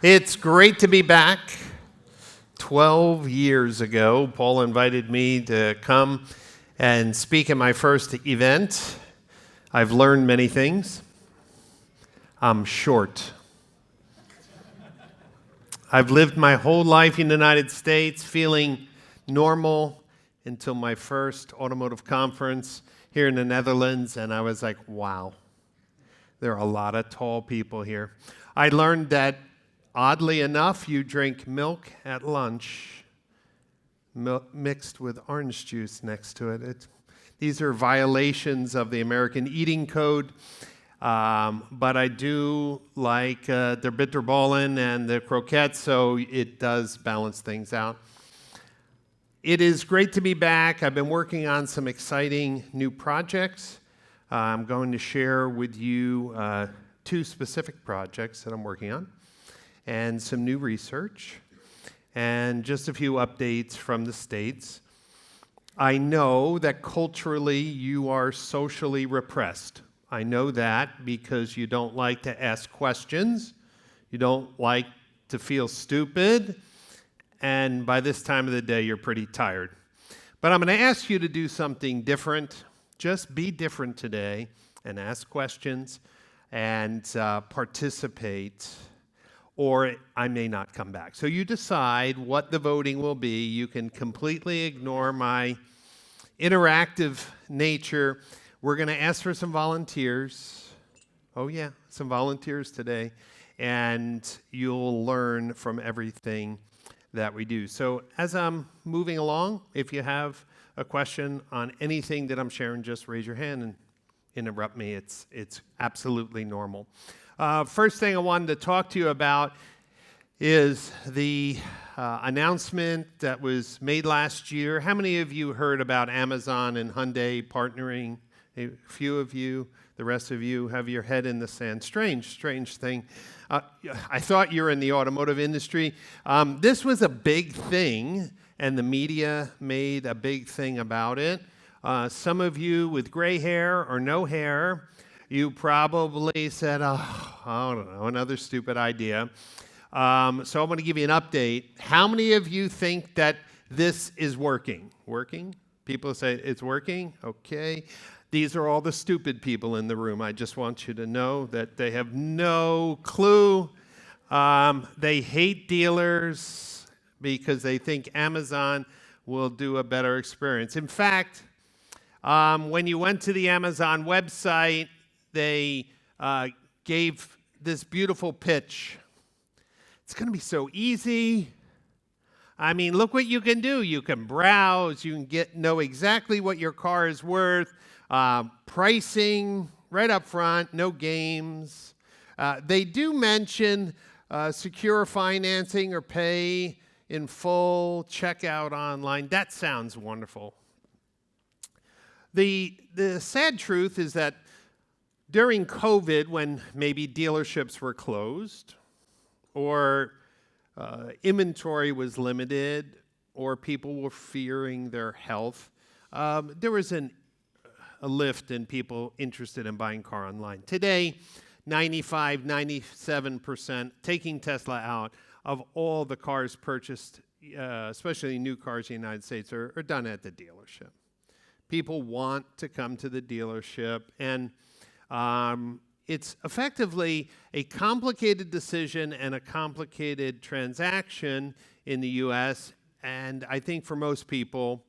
It's great to be back. 12 years ago, Paul invited me to come and speak at my first event. I've learned many things. I'm short. I've lived my whole life in the United States feeling normal until my first automotive conference here in the Netherlands, and I was like, wow, there are a lot of tall people here. I learned that, oddly enough, you drink milk at lunch, mixed with orange juice next to it. These are violations of the American Eating Code, but I do like the bitterballen and the croquettes, so it does balance things out. It is great to be back. I've been working on some exciting new projects. I'm going to share with you two specific projects that I'm working on, and some new research, and just a few updates from the States. I know that culturally you are socially repressed. I know that because you don't like to ask questions, you don't like to feel stupid, and by this time of the day you're pretty tired. But I'm going to ask you to do something different. Just be different today and ask questions and participate, or I may not come back. So you decide what the voting will be. You can completely ignore my interactive nature. We're going to ask for some volunteers. Oh yeah, some volunteers today. And you'll learn from everything that we do. So as I'm moving along, if you have a question on anything that I'm sharing, just raise your hand and interrupt me. It's absolutely normal. First thing I wanted to talk to you about is the announcement that was made last year. How many of you heard about Amazon and Hyundai partnering? A few of you. The rest of you have your head in the sand. Strange thing. I thought you were in the automotive industry. This was a big thing, and the media made a big thing about it. Some of you with gray hair or no hair, you probably said, oh, I don't know, another stupid idea. So I'm going to give you an update. How many of you think that this is working? Working? People say it's working? Okay. These are all the stupid people in the room. I just want you to know that they have no clue. They hate dealers because they think Amazon will do a better experience. In fact, when you went to the Amazon website, they gave this beautiful pitch. It's going to be so easy. I mean, look what you can do. You can browse. You can know exactly what your car is worth. Pricing right up front. No games. They do mention secure financing or pay in full, checkout online. That sounds wonderful. The sad truth is that during COVID, when maybe dealerships were closed, or inventory was limited, or people were fearing their health, there was a lift in people interested in buying car online. Today, 95, 97%, taking Tesla out, of all the cars purchased, especially new cars in the United States, are done at the dealership. People want to come to the dealership, and it's effectively a complicated decision and a complicated transaction in the U.S., and I think for most people,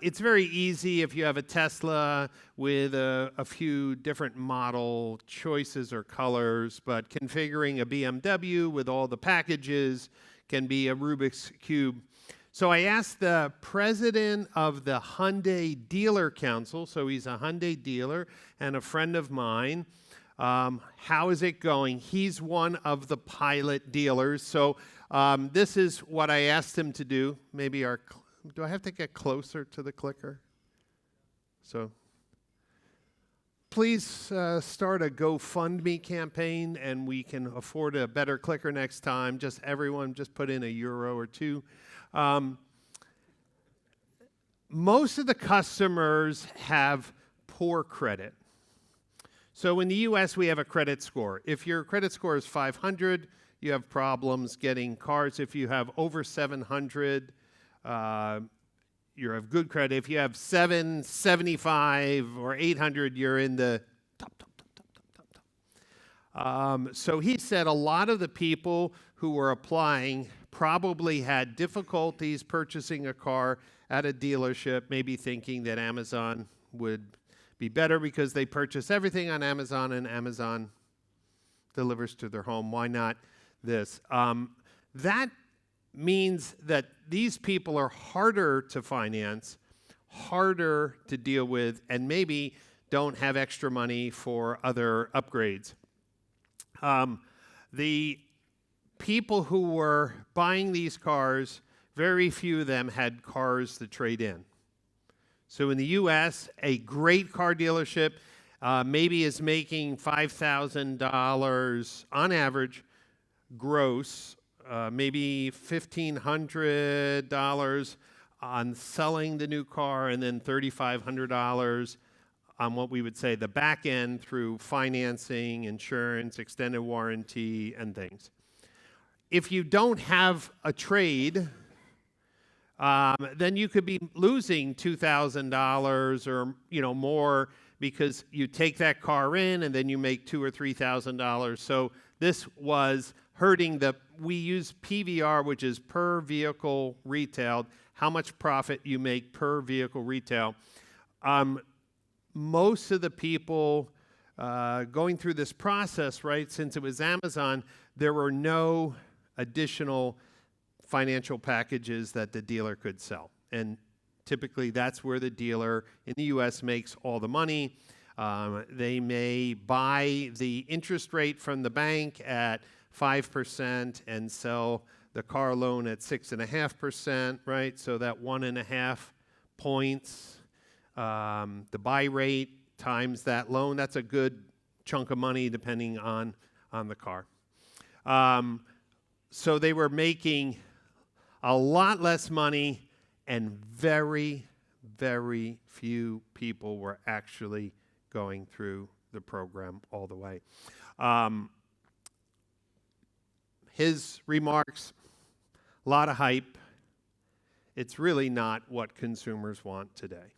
it's very easy if you have a Tesla with a few different model choices or colors, but configuring a BMW with all the packages can be a Rubik's Cube. So I asked the president of the Hyundai Dealer Council, so he's a Hyundai dealer and a friend of mine, how is it going? He's one of the pilot dealers. So this is what I asked him to do. Maybe do I have to get closer to the clicker? So please start a GoFundMe campaign, and we can afford a better clicker next time. Everyone put in €1 or €2. Most of the customers have poor credit. So in the U.S., we have a credit score. If your credit score is 500, you have problems getting cars. If you have over 700, you have good credit. If you have 775 or 800, you're in the top. So he said a lot of the people who were applying probably had difficulties purchasing a car at a dealership, maybe thinking that Amazon would be better because they purchase everything on Amazon and Amazon delivers to their home. Why not this? That means that these people are harder to finance, harder to deal with, and maybe don't have extra money for other upgrades. The people who were buying these cars, very few of them had cars to trade in. So in the U.S., a great car dealership maybe is making $5,000 on average gross, maybe $1,500 on selling the new car, and then $3,500 on what we would say the back end through financing, insurance, extended warranty, and things. If you don't have a trade, then you could be losing $2,000 or more because you take that car in and then you make $2,000 or $3,000. So this was hurting we use PVR, which is per vehicle retailed, how much profit you make per vehicle retail. Most of the people going through this process, right, since it was Amazon, there were no additional financial packages that the dealer could sell. And typically that's where the dealer in the U.S. makes all the money. They may buy the interest rate from the bank at 5% and sell the car loan at 6.5%, right? So that 1.5 points, the buy rate times that loan, that's a good chunk of money depending on the car. So they were making a lot less money, and very, very few people were actually going through the program all the way. His remarks, a lot of hype. It's really not what consumers want today.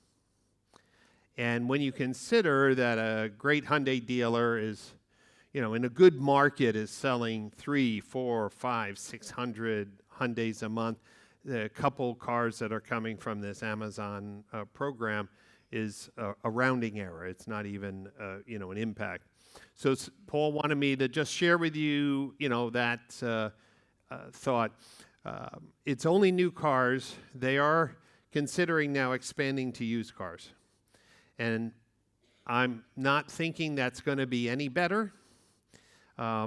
And when you consider that a great Hyundai dealer is, in a good market is selling 300, 400, 500, 600 Hyundais a month, the couple cars that are coming from this Amazon program is a rounding error. It's not even, an impact. So Paul wanted me to just share with you, that thought. It's only new cars. They are considering now expanding to used cars. And I'm not thinking that's going to be any better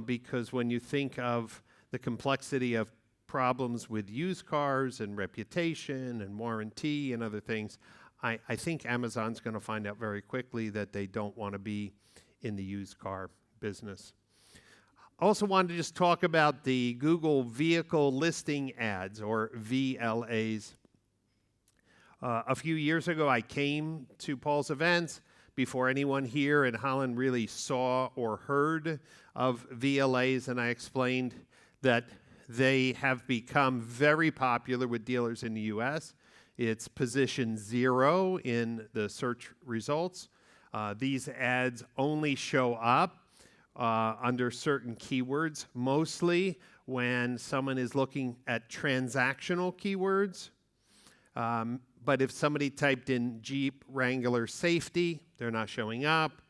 because when you think of the complexity of problems with used cars and reputation and warranty and other things, I think Amazon's going to find out very quickly that they don't want to be in the used car business. I also wanted to just talk about the Google Vehicle Listing Ads, or VLAs. A few years ago, I came to Paul's events before anyone here in Holland really saw or heard of VLAs, and I explained that they have become very popular with dealers in the U.S. It's position 0 in the search results. These ads only show up under certain keywords, mostly when someone is looking at transactional keywords. But if somebody typed in Jeep Wrangler safety, they're not showing up.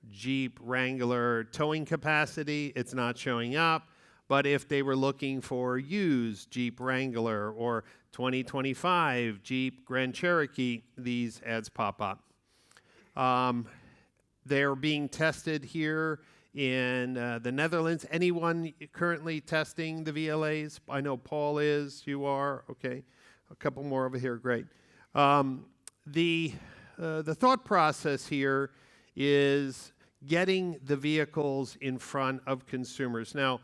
Jeep Wrangler towing capacity, it's not showing up. But if they were looking for used Jeep Wrangler or 2025 Jeep Grand Cherokee, these ads pop up. They're being tested here in the Netherlands. Anyone currently testing the VLAs? I know Paul is, you are, okay. A couple more over here, great. The thought process here is getting the vehicles in front of consumers. Now,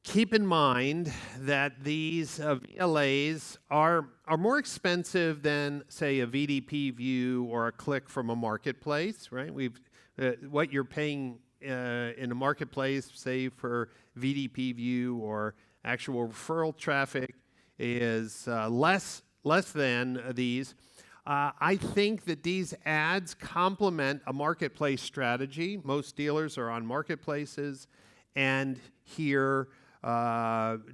keep in mind that these VLAs are more expensive than, say, a VDP view or a click from a marketplace, right? What you're paying in a marketplace, say for VDP view or actual referral traffic, is less than these. I think that these ads complement a marketplace strategy. Most dealers are on marketplaces, and here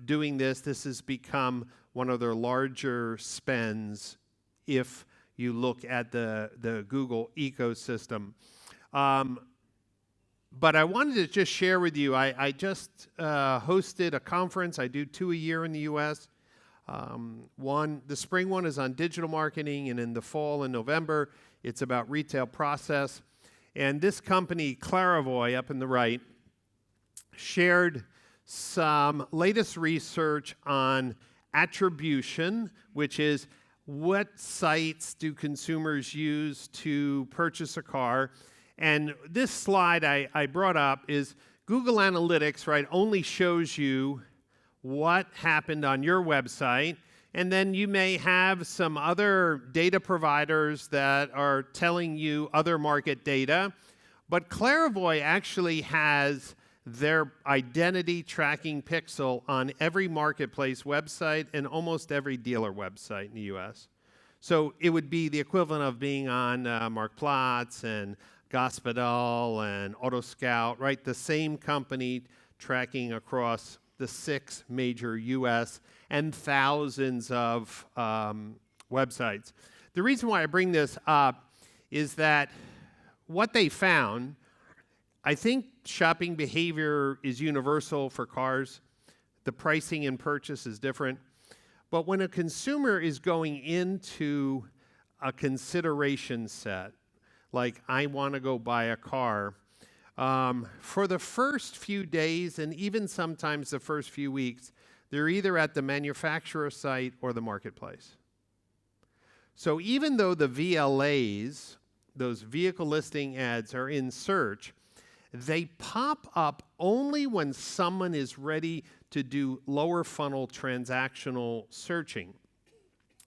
doing this has become one of their larger spends if you look at the Google ecosystem. But I wanted to just share with you, I just hosted a conference. I do 2 a year in the U.S. The spring one is on digital marketing, and in the fall in November, it's about retail process. And this company, Clarivoy, up in the right, shared some latest research on attribution, which is what sites do consumers use to purchase a car. And this slide I brought up is Google Analytics, right, only shows you what happened on your website, and then you may have some other data providers that are telling you other market data. But Clarivoy actually has their identity tracking pixel on every marketplace website and almost every dealer website in the U.S. So it would be the equivalent of being on Marktplaats and Gospodal and AutoScout, right? The same company tracking across the 6 major U.S. and thousands of websites. The reason why I bring this up is that what they found, I think shopping behavior is universal for cars. The pricing and purchase is different. But when a consumer is going into a consideration set, like I want to go buy a car, for the first few days and even sometimes the first few weeks, they're either at the manufacturer site or the marketplace. So even though the VLAs, those vehicle listing ads, are in search, they pop up only when someone is ready to do lower funnel transactional searching.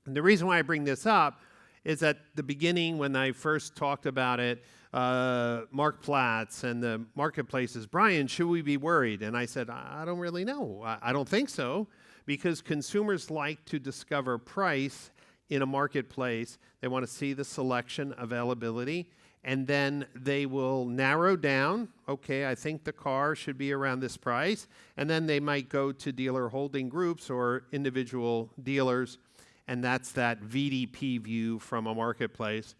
And the reason why I bring this up is at the beginning when I first talked about it, Marktplaats and the marketplaces, Brian, should we be worried? And I said, I don't really know. I don't think so, because consumers like to discover price in a marketplace. They want to see the selection, availability, and then they will narrow down, okay, I think the car should be around this price, and then they might go to dealer holding groups or individual dealers, and that's that VDP view from a marketplace.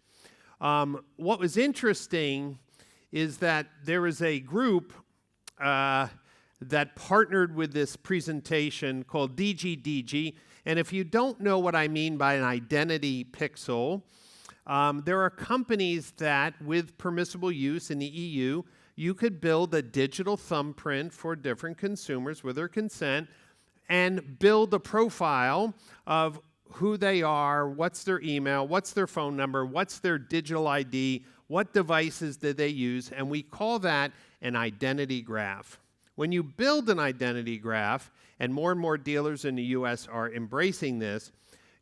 What was interesting is that there is a group that partnered with this presentation called DCDW, and if you don't know what I mean by an identity pixel, there are companies that, with permissible use in the EU, you could build a digital thumbprint for different consumers with their consent and build a profile of who they are, what's their email, what's their phone number, what's their digital ID, what devices did they use, and we call that an identity graph. When you build an identity graph, and more dealers in the US are embracing this,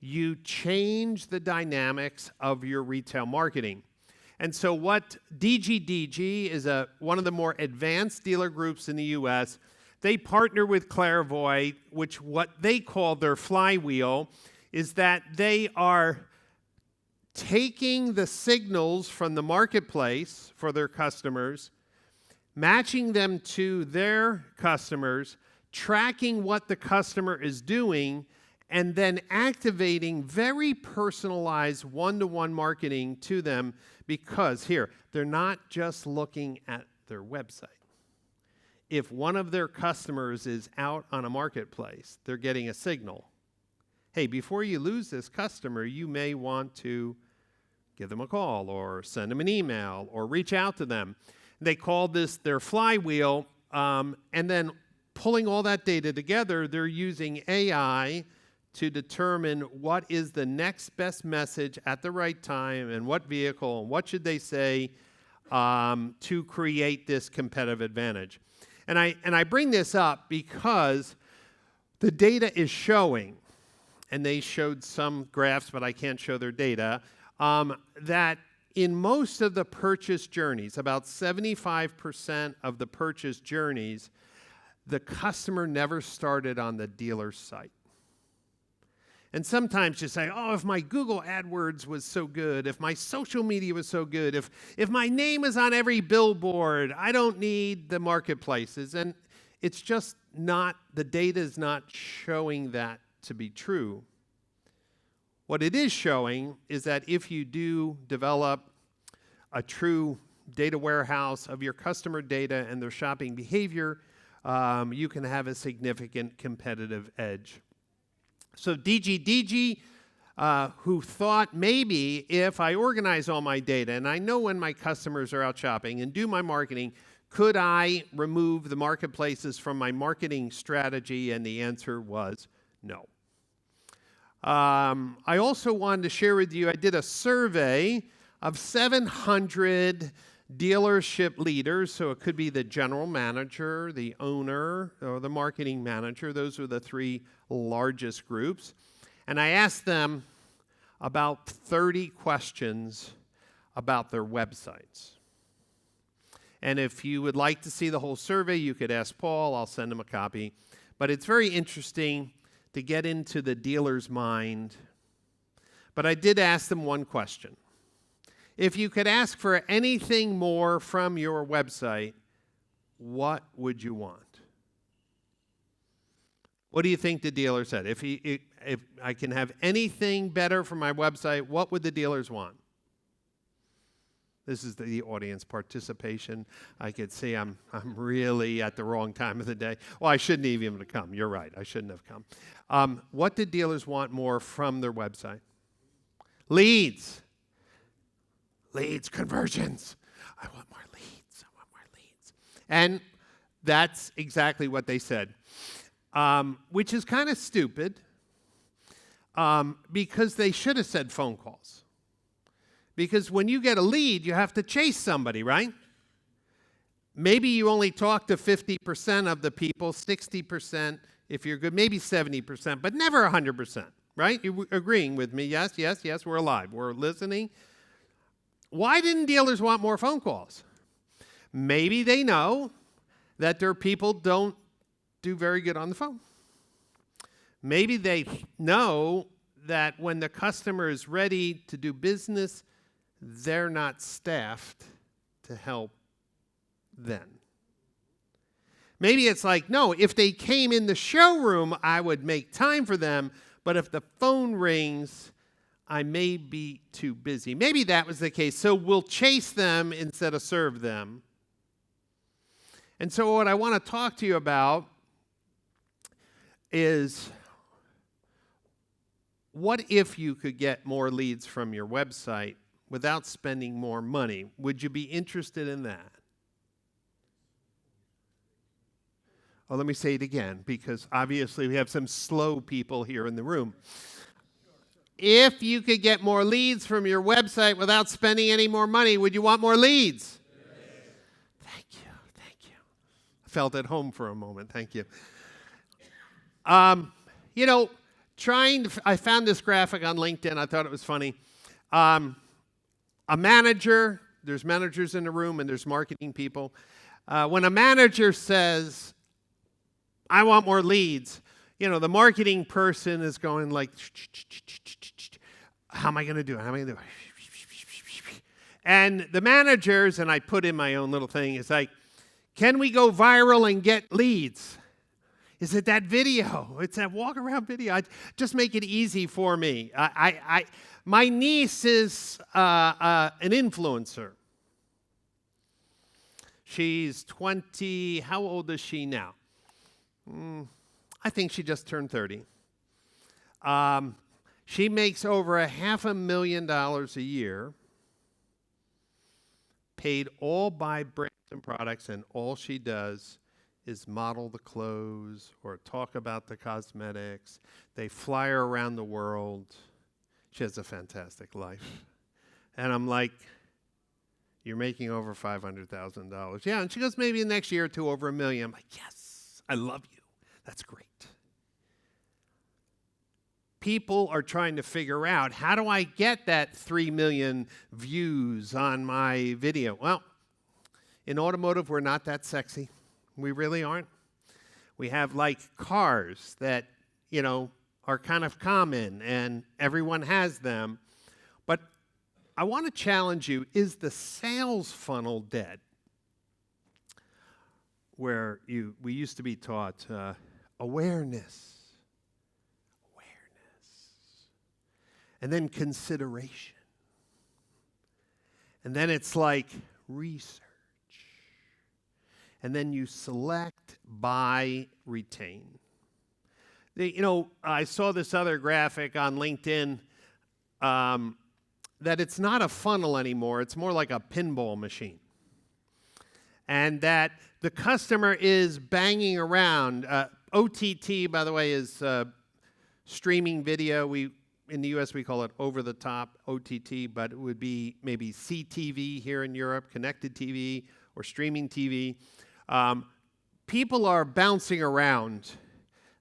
you change the dynamics of your retail marketing. And so what DCDW is one of the more advanced dealer groups in the US. They partner with Clarivoy, which what they call their flywheel is that they are taking the signals from the marketplace for their customers, matching them to their customers, tracking what the customer is doing, and then activating very personalized one-to-one marketing to them, because here, they're not just looking at their website. If one of their customers is out on a marketplace, they're getting a signal. Hey, before you lose this customer, you may want to give them a call or send them an email or reach out to them. They call this their flywheel, and then pulling all that data together, they're using AI to determine what is the next best message at the right time and what vehicle and what should they say to create this competitive advantage. And I bring this up because the data is showing, and they showed some graphs, but I can't show their data, that in most of the purchase journeys, about 75% of the purchase journeys, the customer never started on the dealer's site. And sometimes you say, oh, if my Google AdWords was so good, if my social media was so good, if my name is on every billboard, I don't need the marketplaces. And it's just not, the data is not showing that to be true. What it is showing is that if you do develop a true data warehouse of your customer data and their shopping behavior, you can have a significant competitive edge. So DGDG, who thought maybe if I organize all my data and I know when my customers are out shopping and do my marketing, could I remove the marketplaces from my marketing strategy? And the answer was no. I also wanted to share with you, I did a survey of 700 dealership leaders, so it could be the general manager, the owner, or the marketing manager. Those are the three largest groups. And I asked them about 30 questions about their websites. And if you would like to see the whole survey, you could ask Paul. I'll send him a copy. But it's very interesting to get into the dealer's mind. But I did ask them one question. If you could ask for anything more from your website, what would you want? What do you think the dealer said? If I can have anything better from my website, what would the dealers want? This is the audience participation. I could see I'm really at the wrong time of the day. Well, I shouldn't even have come. You're right. I shouldn't have come. What did dealers want more from their website? Leads. Leads, conversions. I want more leads. I want more leads. And that's exactly what they said, which is kind of stupid because they should have said phone calls. Because when you get a lead, you have to chase somebody, right? Maybe you only talk to 50% of the people, 60% if you're good, maybe 70%, but never 100%, right? You're agreeing with me? Yes, yes, yes, we're alive. We're listening. Why didn't dealers want more phone calls? Maybe they know that their people don't do very good on the phone. Maybe they know that when the customer is ready to do business, they're not staffed to help then. Maybe it's like, no, if they came in the showroom, I would make time for them, but if the phone rings, I may be too busy. Maybe that was the case. So we'll chase them instead of serve them. And so what I want to talk to you about is what if you could get more leads from your website without spending more money? Would you be interested in that? Oh, let me say it again, because obviously we have some slow people here in the room. If you could get more leads from your website without spending any more money, would you want more leads? Yes. Thank you, thank you. I felt at home for a moment, thank you. I found this graphic on LinkedIn, I thought it was funny. A manager, there's managers in the room and there's marketing people. When a manager says, I want more leads, the marketing person is going like, how am I going to do it? How am I going to do it? And the managers, and I put in my own little thing, is like, can we go viral and get leads? Is it that video? It's that walk-around video. Just make it easy for me. My niece is an influencer. She's 20. How old is she now? I think she just turned 30. She makes over $500,000 a year, paid all by brands and products, and all she does is model the clothes or talk about the cosmetics. They fly her around the world. She has a fantastic life. And I'm like, you're making over $500,000. Yeah, and she goes, maybe next year or two over $1 million. I'm like, yes, I love you. That's great. people are trying to figure out, how do I get that 3 million views on my video? Well, in automotive, we're not that sexy. We really aren't. We have like cars that, are kind of common and everyone has them. But I want to challenge you, is the sales funnel dead? Where we used to be taught awareness, and then consideration. And then it's like research. And then you select, buy, retain. I saw this other graphic on LinkedIn that it's not a funnel anymore. It's more like a pinball machine. And that the customer is banging around. OTT, by the way, is streaming video. In the U.S., we call it over-the-top OTT, but it would be maybe CTV here in Europe, connected TV, or streaming TV. People are bouncing around,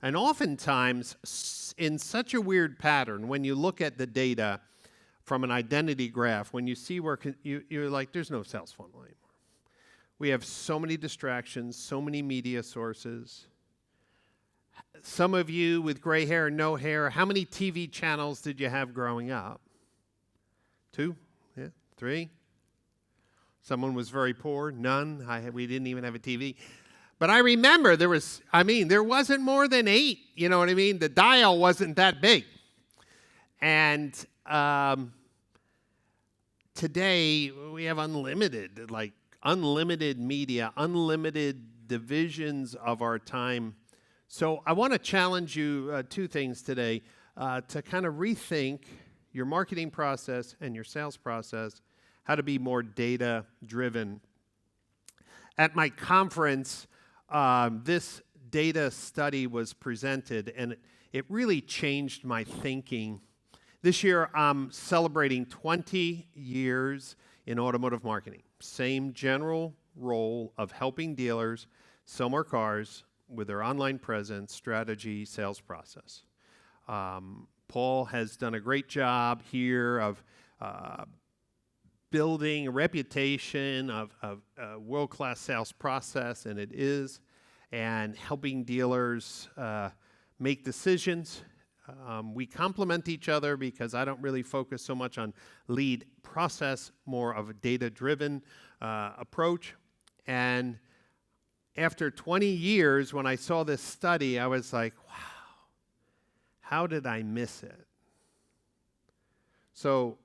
and oftentimes in such a weird pattern, when you look at the data from an identity graph, when you see where you're like, there's no sales funnel anymore. We have so many distractions, so many media sources. Some of you with gray hair and no hair, how many TV channels did you have growing up? 2? Yeah, 3? Someone was very poor? None? We didn't even have a TV. But I remember there wasn't more than 8. You know what I mean? The dial wasn't that big. And today we have unlimited media, unlimited divisions of our time. So I want to challenge you 2 things today, to kind of rethink your marketing process and your sales process, how to be more data-driven. At my conference, this data study was presented, and it really changed my thinking. This year, I'm celebrating 20 years in automotive marketing. Same general role of helping dealers sell more cars with their online presence, strategy, sales process. Paul has done a great job here of building a reputation of a world-class sales process, and it is, and helping dealers make decisions. We complement each other because I don't really focus so much on lead process, more of a data-driven approach. And after 20 years, when I saw this study, I was like, wow, how did I miss it? So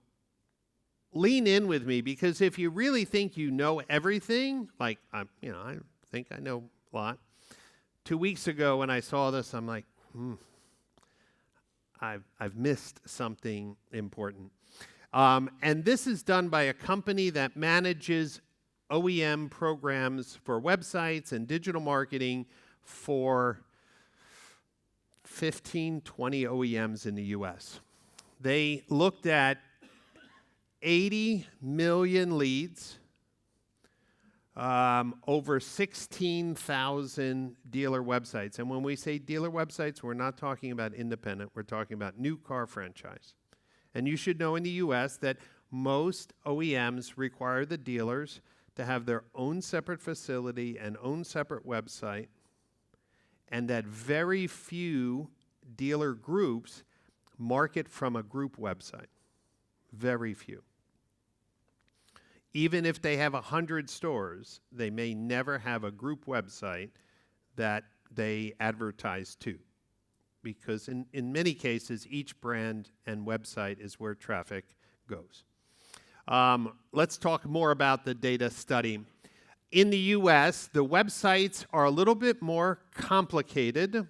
lean in with me, because if you really think you know everything, like I think I know a lot. 2 weeks ago when I saw this, I'm like, I've missed something important. And this is done by a company that manages OEM programs for websites and digital marketing for 15, 20 OEMs in the U.S. They looked at 80 million leads, over 16,000 dealer websites. And when we say dealer websites, we're not talking about independent. We're talking about new car franchise. And you should know in the U.S. that most OEMs require the dealers to have their own separate facility and own separate website, and that very few dealer groups market from a group website. Very few. Even if they have 100 stores, they may never have a group website that they advertise to, because in many cases, each brand and website is where traffic goes. Let's talk more about the data study. In the U.S., the websites are a little bit more complicated.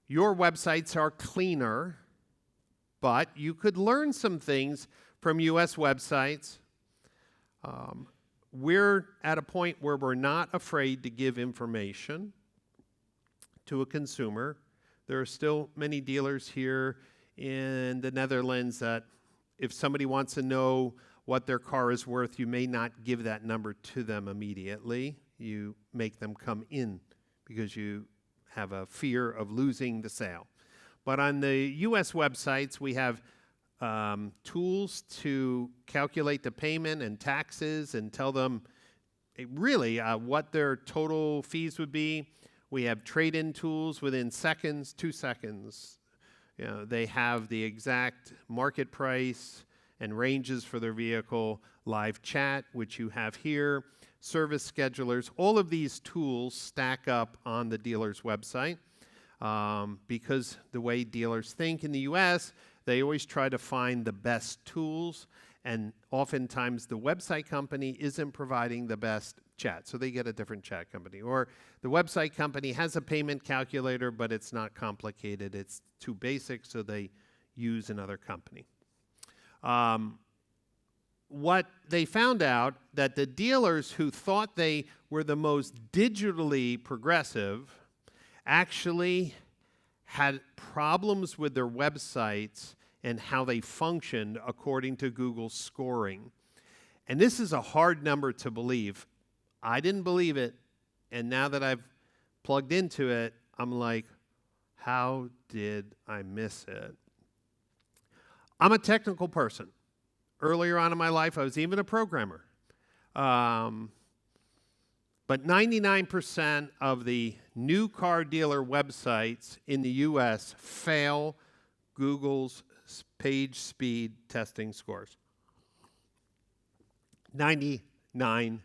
Your websites are cleaner, but you could learn some things from U.S. websites. We're at a point where we're not afraid to give information to a consumer. There are still many dealers here in the Netherlands that if somebody wants to know what their car is worth, you may not give that number to them immediately. You make them come in because you have a fear of losing the sale. But on the U.S. websites, we have tools to calculate the payment and taxes and tell them really what their total fees would be. We have trade-in tools within seconds, 2 seconds. You know, they have the exact market price and ranges for their vehicle, live chat, which you have here, service schedulers. All of these tools stack up on the dealer's website because the way dealers think in the U.S., they always try to find the best tools, and oftentimes the website company isn't providing the best chat, so they get a different chat company. Or the website company has a payment calculator, but it's not complicated. It's too basic, so they use another company. What they found out that the dealers who thought they were the most digitally progressive actually had problems with their websites and how they functioned according to Google's scoring. And this is a hard number to believe. I didn't believe it, and now that I've plugged into it, I'm like, how did I miss it? I'm a technical person. Earlier on in my life, I was even a programmer. But 99% of the new car dealer websites in the U.S. fail Google's page speed testing scores. 99%.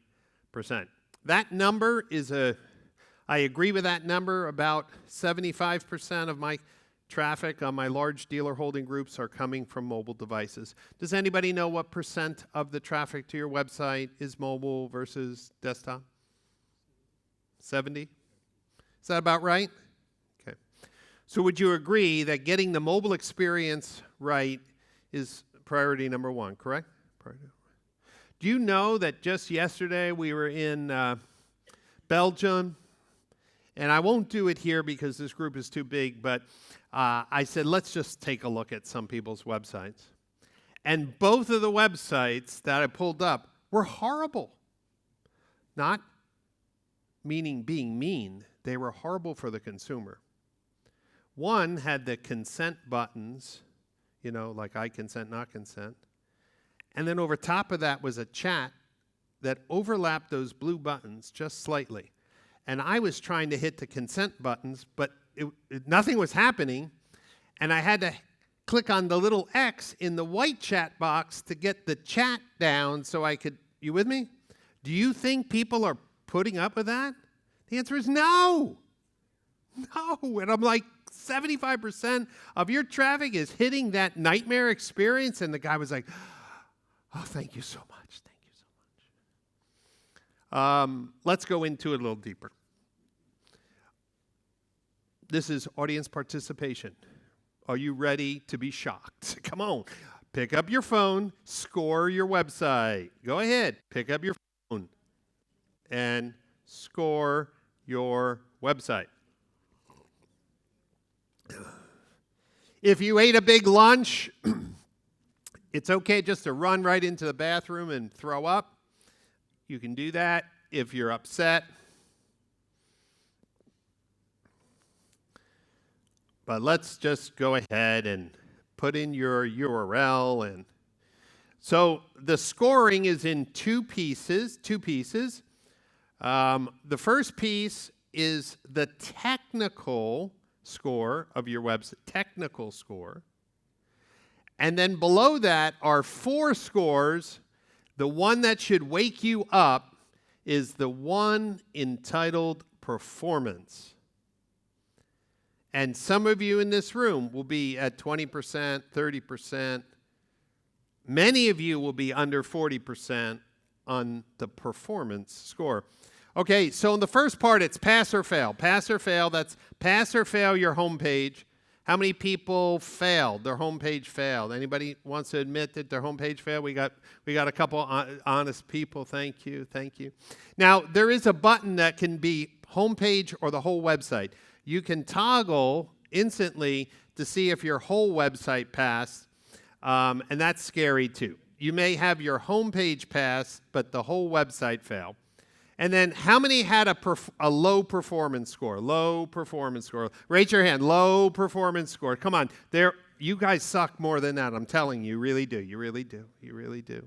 That number is I agree with that number. About 75% of my traffic on my large dealer holding groups are coming from mobile devices. Does anybody know what percent of the traffic to your website is mobile versus desktop? 70? Is that about right? Okay. So would you agree that getting the mobile experience right is priority number one, correct? Do you know that just yesterday we were in Belgium? And I won't do it here because this group is too big, but I said, let's just take a look at some people's websites. And both of the websites that I pulled up were horrible. Not meaning being mean, they were horrible for the consumer. One had the consent buttons, you know, like I consent, not consent. And then over top of that was a chat that overlapped those blue buttons just slightly. And I was trying to hit the consent buttons, but nothing was happening. And I had to click on the little X in the white chat box to get the chat down so I could, you with me? Do you think people are putting up with that? The answer is no. No. And I'm like, 75% of your traffic is hitting that nightmare experience. And the guy was like, oh, thank you so much. Thank you so much. Let's go into it a little deeper. This is audience participation. Are you ready to be shocked? Come on. Pick up your phone, score your website. Go ahead. Pick up your phone and score your website. If you ate a big lunch, it's okay just to run right into the bathroom and throw up. You can do that if you're upset. But let's just go ahead and put in your URL. And so the scoring is in two pieces. The first piece is the technical score of your website, technical score. And then below that are 4 scores. The one that should wake you up is the one entitled performance. And some of you in this room will be at 20%, 30%. Many of you will be under 40% on the performance score. Okay, so in the first part, it's pass or fail. Pass or fail, that's pass or fail your homepage. How many people failed? Their homepage failed. Anybody wants to admit that their homepage failed? We got a couple honest people. Thank you. Now, there is a button that can be homepage or the whole website. You can toggle instantly to see if your whole website passed, and that's scary too. You may have your homepage pass, but the whole website fail. And then how many had a low performance score? Low performance score. Raise your hand. Low performance score. Come on. You guys suck more than that. I'm telling you. You really do. You really do. You really do.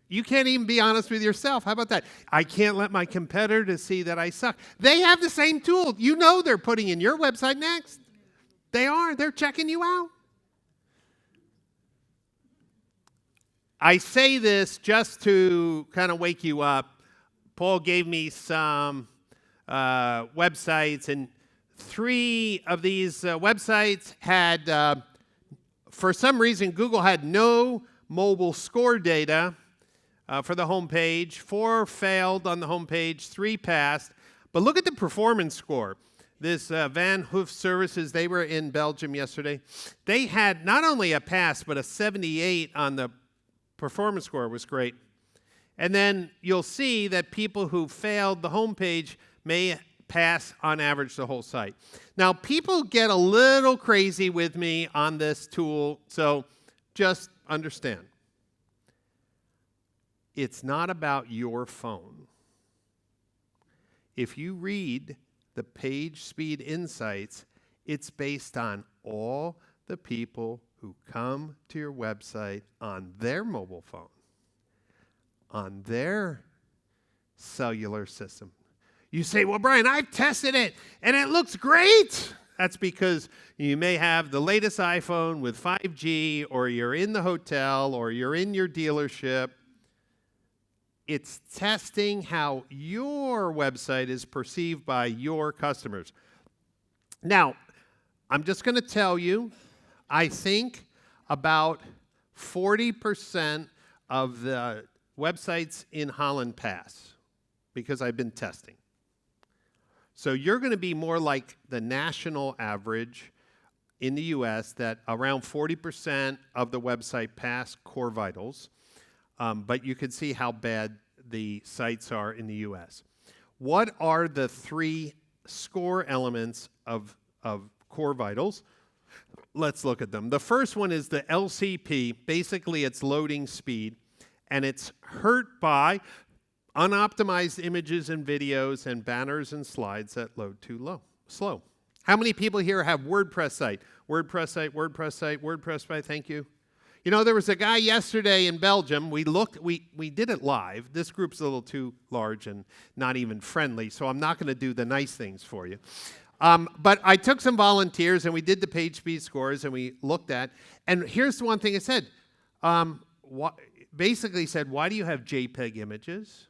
You can't even be honest with yourself. How about that? I can't let my competitor see that I suck. They have the same tool. You know they're putting in your website next. They are. They're checking you out. I say this just to kind of wake you up. Paul gave me some websites, and 3 of these websites had, for some reason, Google had no mobile score data for the homepage. 4 failed on the homepage, 3 passed. But look at the performance score. This Van Hoof Services, they were in Belgium yesterday. They had not only a pass, but a 78 on the performance score. Was great. And then you'll see that people who failed the homepage may pass on average the whole site. Now, people get a little crazy with me on this tool, so just understand. It's not about your phone. If you read the page speed insights, it's based on all the people who come to your website on their mobile phone, on their cellular system. You say, well, Brian, I've tested it, and it looks great. That's because you may have the latest iPhone with 5G, or you're in the hotel, or you're in your dealership. It's testing how your website is perceived by your customers. Now, I'm just going to tell you, I think about 40% of the websites in Holland pass because I've been testing. So you're going to be more like the national average in the U.S. that around 40% of the website pass core vitals, but you can see how bad the sites are in the U.S. What are the 3 score elements of core vitals? Let's look at them. The first one is the LCP. Basically, it's loading speed, and it's hurt by unoptimized images and videos and banners and slides that load too slow. How many people here have WordPress site? WordPress site, WordPress site, WordPress site, thank you. You know, there was a guy yesterday in Belgium. We did it live. This group's a little too large and not even friendly, so I'm not going to do the nice things for you. But I took some volunteers, and we did the page speed scores, and we looked at, and here's the one thing it said. Basically said, why do you have JPEG images?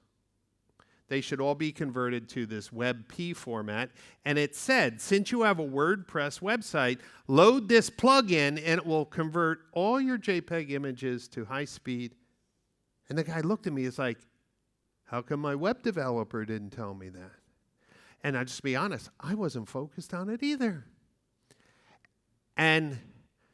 They should all be converted to this WebP format. And it said, since you have a WordPress website, load this plugin, and it will convert all your JPEG images to high speed. And the guy looked at me, he's like, how come my web developer didn't tell me that? And I'll just be honest, I wasn't focused on it either. And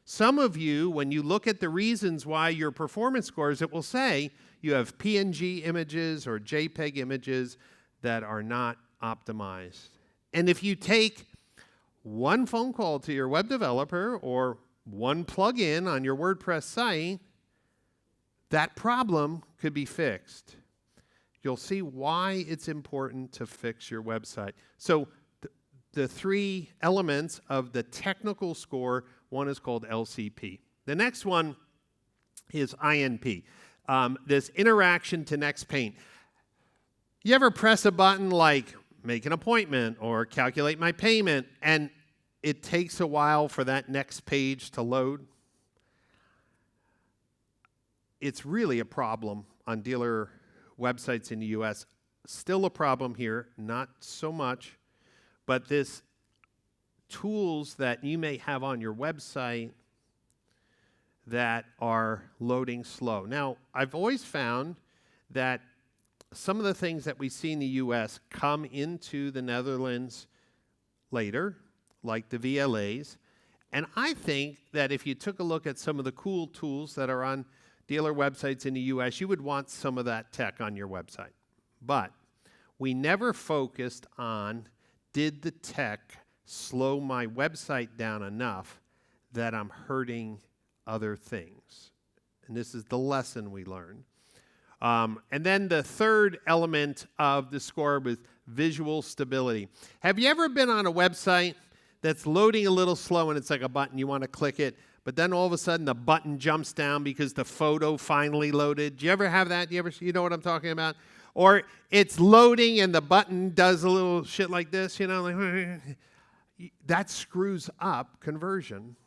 some of you, when you look at the reasons why your performance scores, it will say you have PNG images or JPEG images that are not optimized. And if you take one phone call to your web developer or one plugin on your WordPress site, that problem could be fixed. You'll see why it's important to fix your website. So the 3 elements of the technical score, one is called LCP. The next one is INP, this interaction to next pane. You ever press a button like make an appointment or calculate my payment, and it takes a while for that next page to load? It's really a problem on dealer websites in the U.S. Still a problem here, not so much, but this tools that you may have on your website that are loading slow. Now, I've always found that some of the things that we see in the U.S. come into the Netherlands later, like the VLAs, and I think that if you took a look at some of the cool tools that are on dealer websites in the U.S., you would want some of that tech on your website. But we never focused on, did the tech slow my website down enough that I'm hurting other things? And this is the lesson we learned. And then the third element of the score was visual stability. Have you ever been on a website that's loading a little slow and it's like a button, you want to click it, but then all of a sudden the button jumps down because the photo finally loaded? Do you ever have that? You know what I'm talking about? Or it's loading and the button does a little shit like this, like that screws up conversion.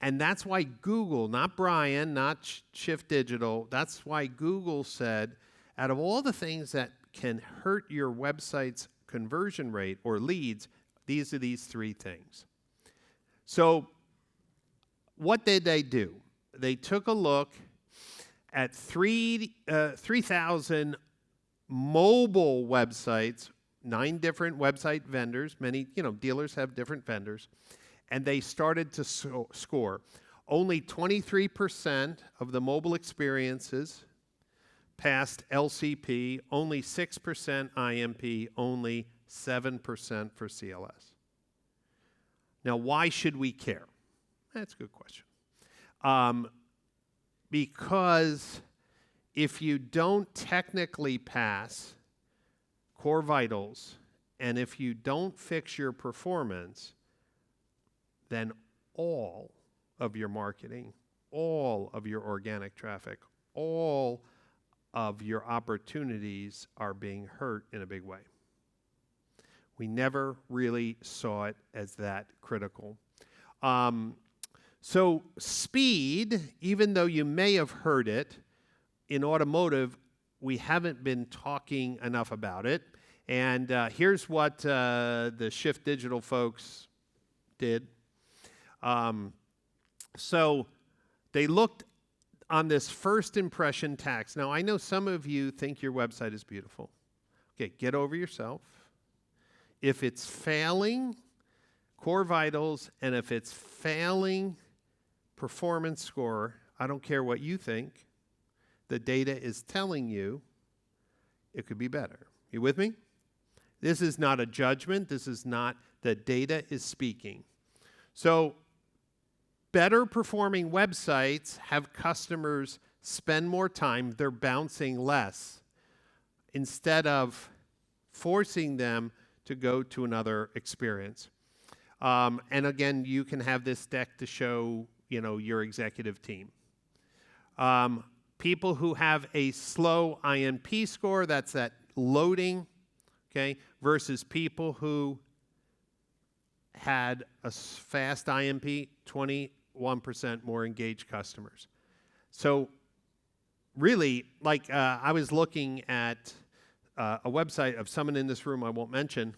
And that's why Google, not Brian, not Shift Digital, that's why Google said, out of all the things that can hurt your website's conversion rate or leads, these are these three things. So what did they do? They took a look at 3,000 mobile websites, 9 different website vendors. Many, dealers have different vendors. And they started to score. Only 23% of the mobile experiences passed LCP, only 6% IMP, only 7% for CLS. Now, why should we care? That's a good question. Because if you don't technically pass core vitals, and if you don't fix your performance, then all of your marketing, all of your organic traffic, all of your opportunities are being hurt in a big way. We never really saw it as that critical. So speed, even though you may have heard it, in automotive, we haven't been talking enough about it. And here's what the Shift Digital folks did. So they looked on this first impression tax. Now, I know some of you think your website is beautiful. Okay, get over yourself. If it's failing core vitals, and if it's failing performance score, I don't care what you think, the data is telling you it could be better. You with me? This is not a judgment. This is not, the data is speaking. So better performing websites have customers spend more time, they're bouncing less, instead of forcing them to go to another experience. And again, you can have this deck to show, your executive team. People who have a slow INP score, that's that loading, okay, versus people who had a fast INP, 21% more engaged customers. So really, I was looking at a website of someone in this room I won't mention,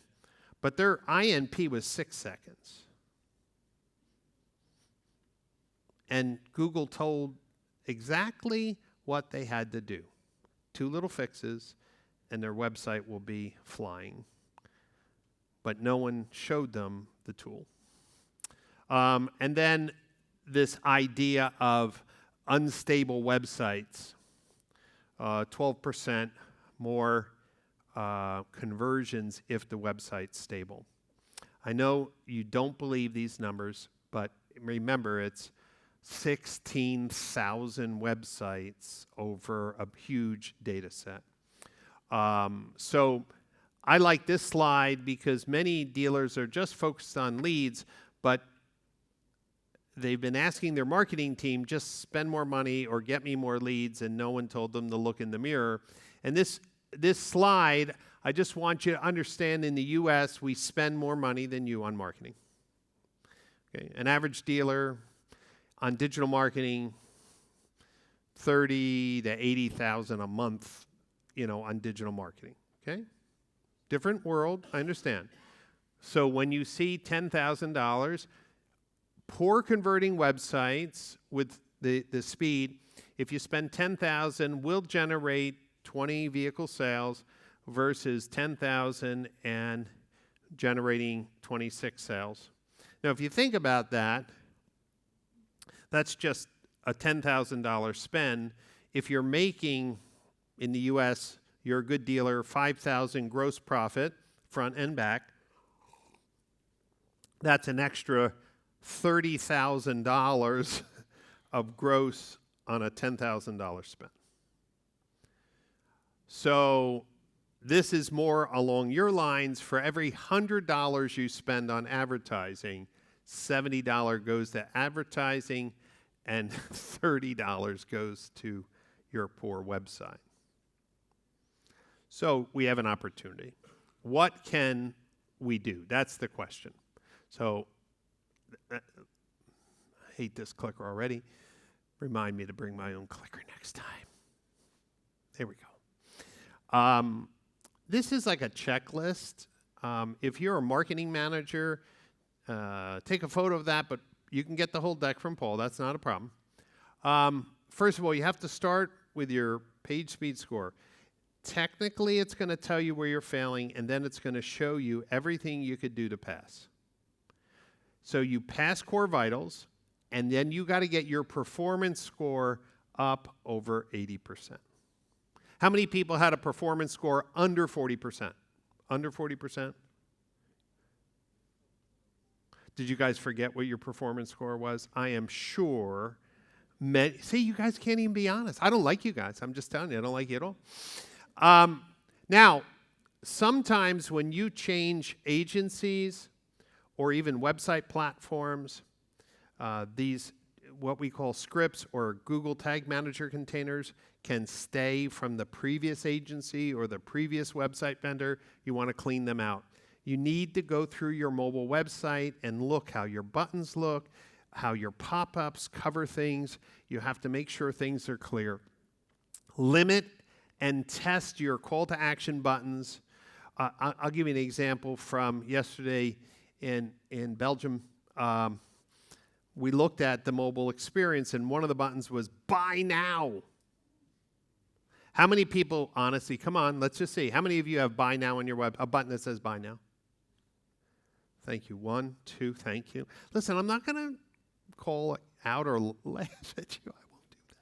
but their INP was 6 seconds. And Google told exactly what they had to do. 2 little fixes, and their website will be flying. But no one showed them the tool. And then this idea of unstable websites, 12% more conversions if the website's stable. I know you don't believe these numbers, but remember, it's 16,000 websites over a huge data set. So I like this slide because many dealers are just focused on leads, but they've been asking their marketing team, just spend more money or get me more leads, and no one told them to look in the mirror. And this slide, I just want you to understand, in the U.S., we spend more money than you on marketing. Okay, an average dealer on digital marketing, $30,000 to $80,000 a month, on digital marketing. Okay, different world, I understand. So when you see $10,000, poor converting websites with the speed, if you spend $10,000, will generate 20 vehicle sales versus $10,000 and generating 26 sales. Now, if you think about that, that's just a $10,000 spend. If you're making, in the U.S., you're a good dealer, $5,000 gross profit, front and back, that's an extra $30,000 of gross on a $10,000 spend. So this is more along your lines. For every $100 you spend on advertising, $70 goes to advertising and $30 goes to your poor website. So we have an opportunity. What can we do? That's the question. So I hate this clicker already. Remind me to bring my own clicker next time. There we go. This is like a checklist. If you're a marketing manager, take a photo of that, but you can get the whole deck from Paul. That's not a problem. First of all, you have to start with your page speed score. Technically, it's going to tell you where you're failing, and then it's going to show you everything you could do to pass. So you pass core vitals, and then you got to get your performance score up over 80%. How many people had a performance score under 40%? Under 40%? Did you guys forget what your performance score was? I am sure. See, you guys can't even be honest. I don't like you guys. I'm just telling you, I don't like you at all. Now, sometimes when you change agencies or even website platforms, these what we call scripts or Google Tag Manager containers can stay from the previous agency or the previous website vendor. You want to clean them out. You need to go through your mobile website and look how your buttons look, how your pop-ups cover things. You have to make sure things are clear. Limit and test your call to action buttons. I'll give you an example from yesterday in Belgium. We looked at the mobile experience, and one of the buttons was buy now. How many people, honestly, come on, let's just see. How many of you have buy now on your web, a button that says buy now? Thank you. 1, 2, thank you. Listen, I'm not going to call out or laugh at you. I won't do that.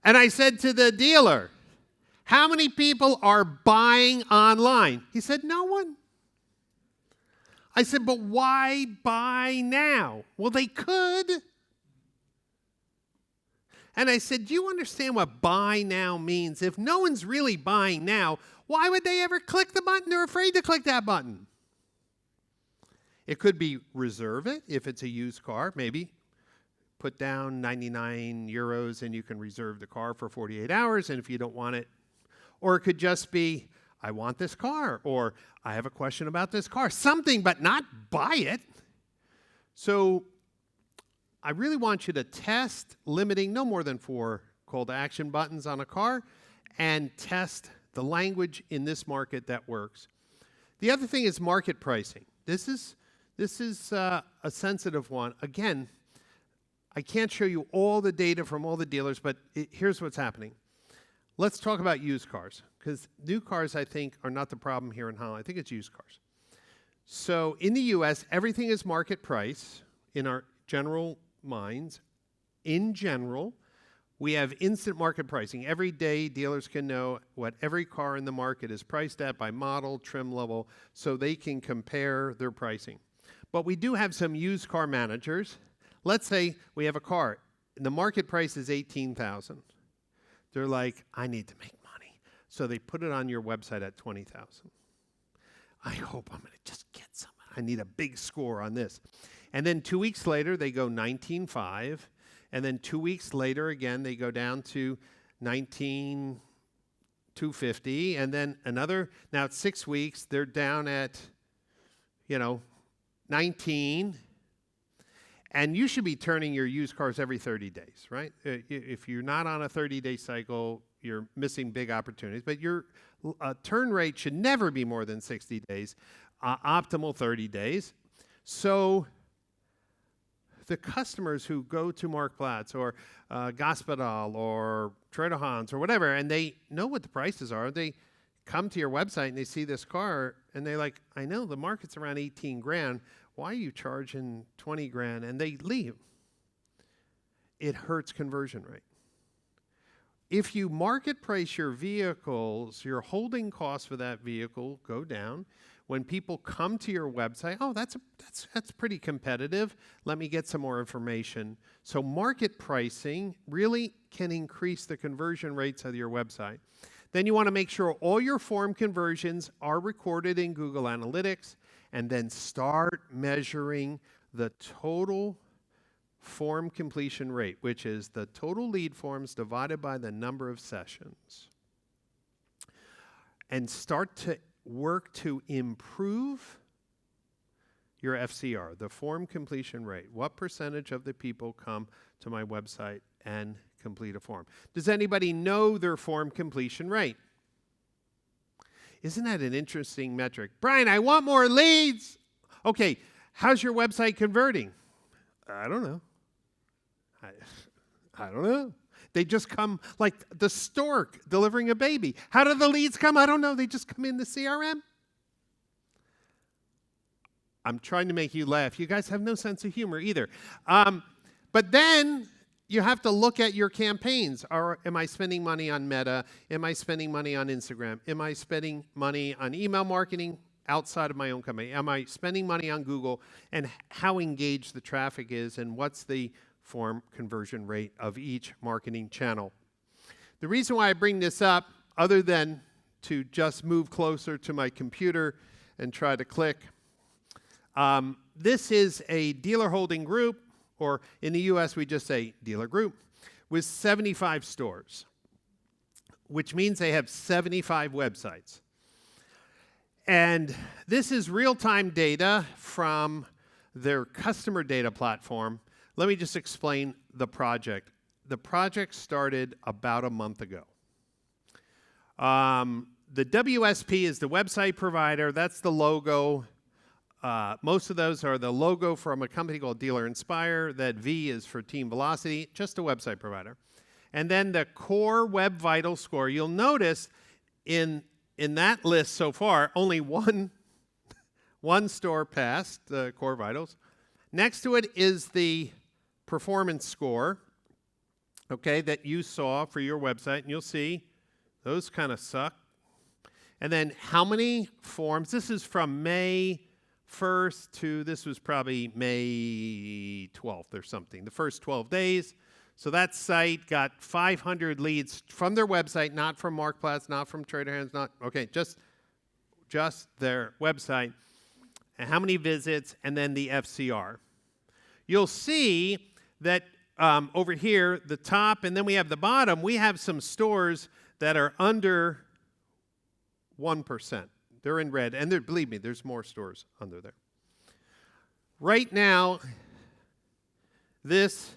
And I said to the dealer, how many people are buying online? He said, no one. I said, but why buy now? Well, they could. And I said, do you understand what buy now means? If no one's really buying now, why would they ever click the button? They're afraid to click that button. It could be reserve it if it's a used car, maybe. Put down 99 euros and you can reserve the car for 48 hours, and if you don't want it. Or it could just be, I want this car, or I have a question about this car. Something, but not buy it. So I really want you to test limiting no more than 4 call to action buttons on a car and test the language in this market that works. The other thing is market pricing. This is a sensitive one. Again, I can't show you all the data from all the dealers, but here's what's happening. Let's talk about used cars, because new cars, I think, are not the problem here in Holland. I think it's used cars. So in the U.S., everything is market price in our general minds. In general, we have instant market pricing. Every day, dealers can know what every car in the market is priced at by model, trim level, so they can compare their pricing. But we do have some used car managers. Let's say we have a car, and the market price is $18,000. They're like, I need to make money. So they put it on your website at $20,000. I hope I'm going to just get some. I need a big score on this. And then 2 weeks later, they go $19,500. And then 2 weeks later, again, they go down to $19,250. And then another, now it's 6 weeks, they're down at, 19. And you should be turning your used cars every 30 days, right? If you're not on a 30-day cycle, you're missing big opportunities. But your turn rate should never be more than 60 days, optimal 30 days. So the customers who go to Marktplaats or Gaspadal or Trader Hans or whatever, and they know what the prices are, they come to your website and they see this car, and they're like, I know the market's around 18 grand. Why are you charging 20 grand? And they leave. It hurts conversion rate. If you market price your vehicles, your holding costs for that vehicle go down. When people come to your website, oh, that's pretty competitive. Let me get some more information. So market pricing really can increase the conversion rates of your website. Then you want to make sure all your form conversions are recorded in Google Analytics, and then start measuring the total form completion rate, which is the total lead forms divided by the number of sessions. And start to work to improve your FCR, the form completion rate. What percentage of the people come to my website and complete a form? Does anybody know their form completion rate? Isn't that an interesting metric? Brian, I want more leads. Okay, how's your website converting? I don't know. I don't know. They just come like the stork delivering a baby. How do the leads come? I don't know. They just come in the CRM. I'm trying to make you laugh. You guys have no sense of humor either. But then you have to look at your campaigns. Am I spending money on Meta? Am I spending money on Instagram? Am I spending money on email marketing outside of my own company? Am I spending money on Google? And how engaged the traffic is, and what's the form conversion rate of each marketing channel? The reason why I bring this up, other than to just move closer to my computer and try to click, this is a dealer holding group, or in the US we just say dealer group, with 75 stores, which means they have 75 websites. And this is real-time data from their customer data platform. Let me just explain the project. The project started about a month ago. The WSP is the website provider. That's the logo. Most of those are the logo from a company called Dealer Inspire. That V is for Team Velocity, just a website provider. And then the core Web Vital score. You'll notice in that list so far, only one store passed the core vitals. Next to it is the performance score, okay, that you saw for your website, and you'll see those kind of suck. And then how many forms? This is from May 1st to, this was probably May 12th or something, the first 12 days. So that site got 500 leads from their website, not from Marktplaats, not from Trader Hands, just their website. And how many visits, and then the FCR. You'll see that over here, the top, and then we have the bottom, we have some stores that are under 1%. They're in red, and believe me, there's more stores under there. Right now, this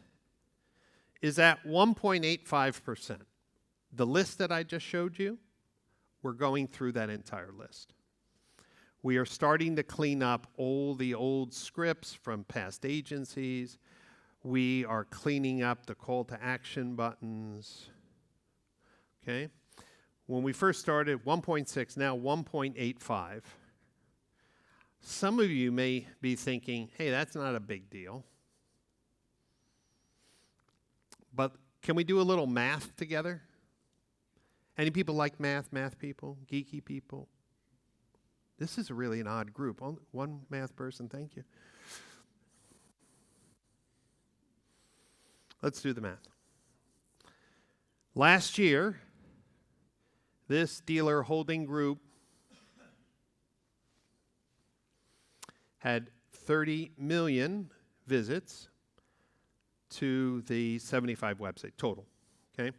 is at 1.85%. The list that I just showed you, we're going through that entire list. We are starting to clean up all the old scripts from past agencies. We are cleaning up the call to action buttons. Okay? When we first started, 1.6, now 1.85. Some of you may be thinking, hey, that's not a big deal. But can we do a little math together? Any people like math people, geeky people? This is really an odd group. Only one math person, thank you. Let's do the math. Last year, this dealer holding group had 30 million visits to the 75 website total, okay?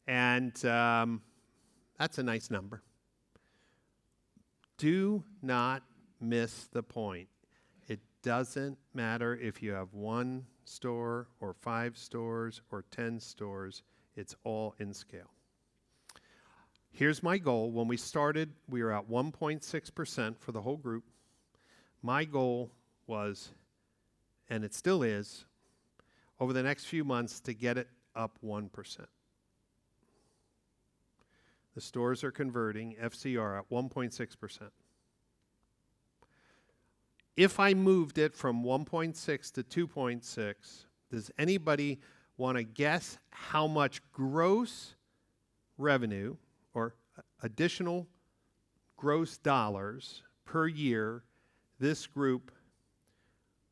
And that's a nice number. Do not miss the point. It doesn't matter if you have 1 store or 5 stores or 10 stores. It's all in scale. Here's my goal. When we started, we were at 1.6% for the whole group. My goal was, and it still is, over the next few months to get it up 1%. The stores are converting FCR at 1.6%. If I moved it from 1.6 to 2.6, does anybody want to guess how much gross revenue or additional gross dollars per year this group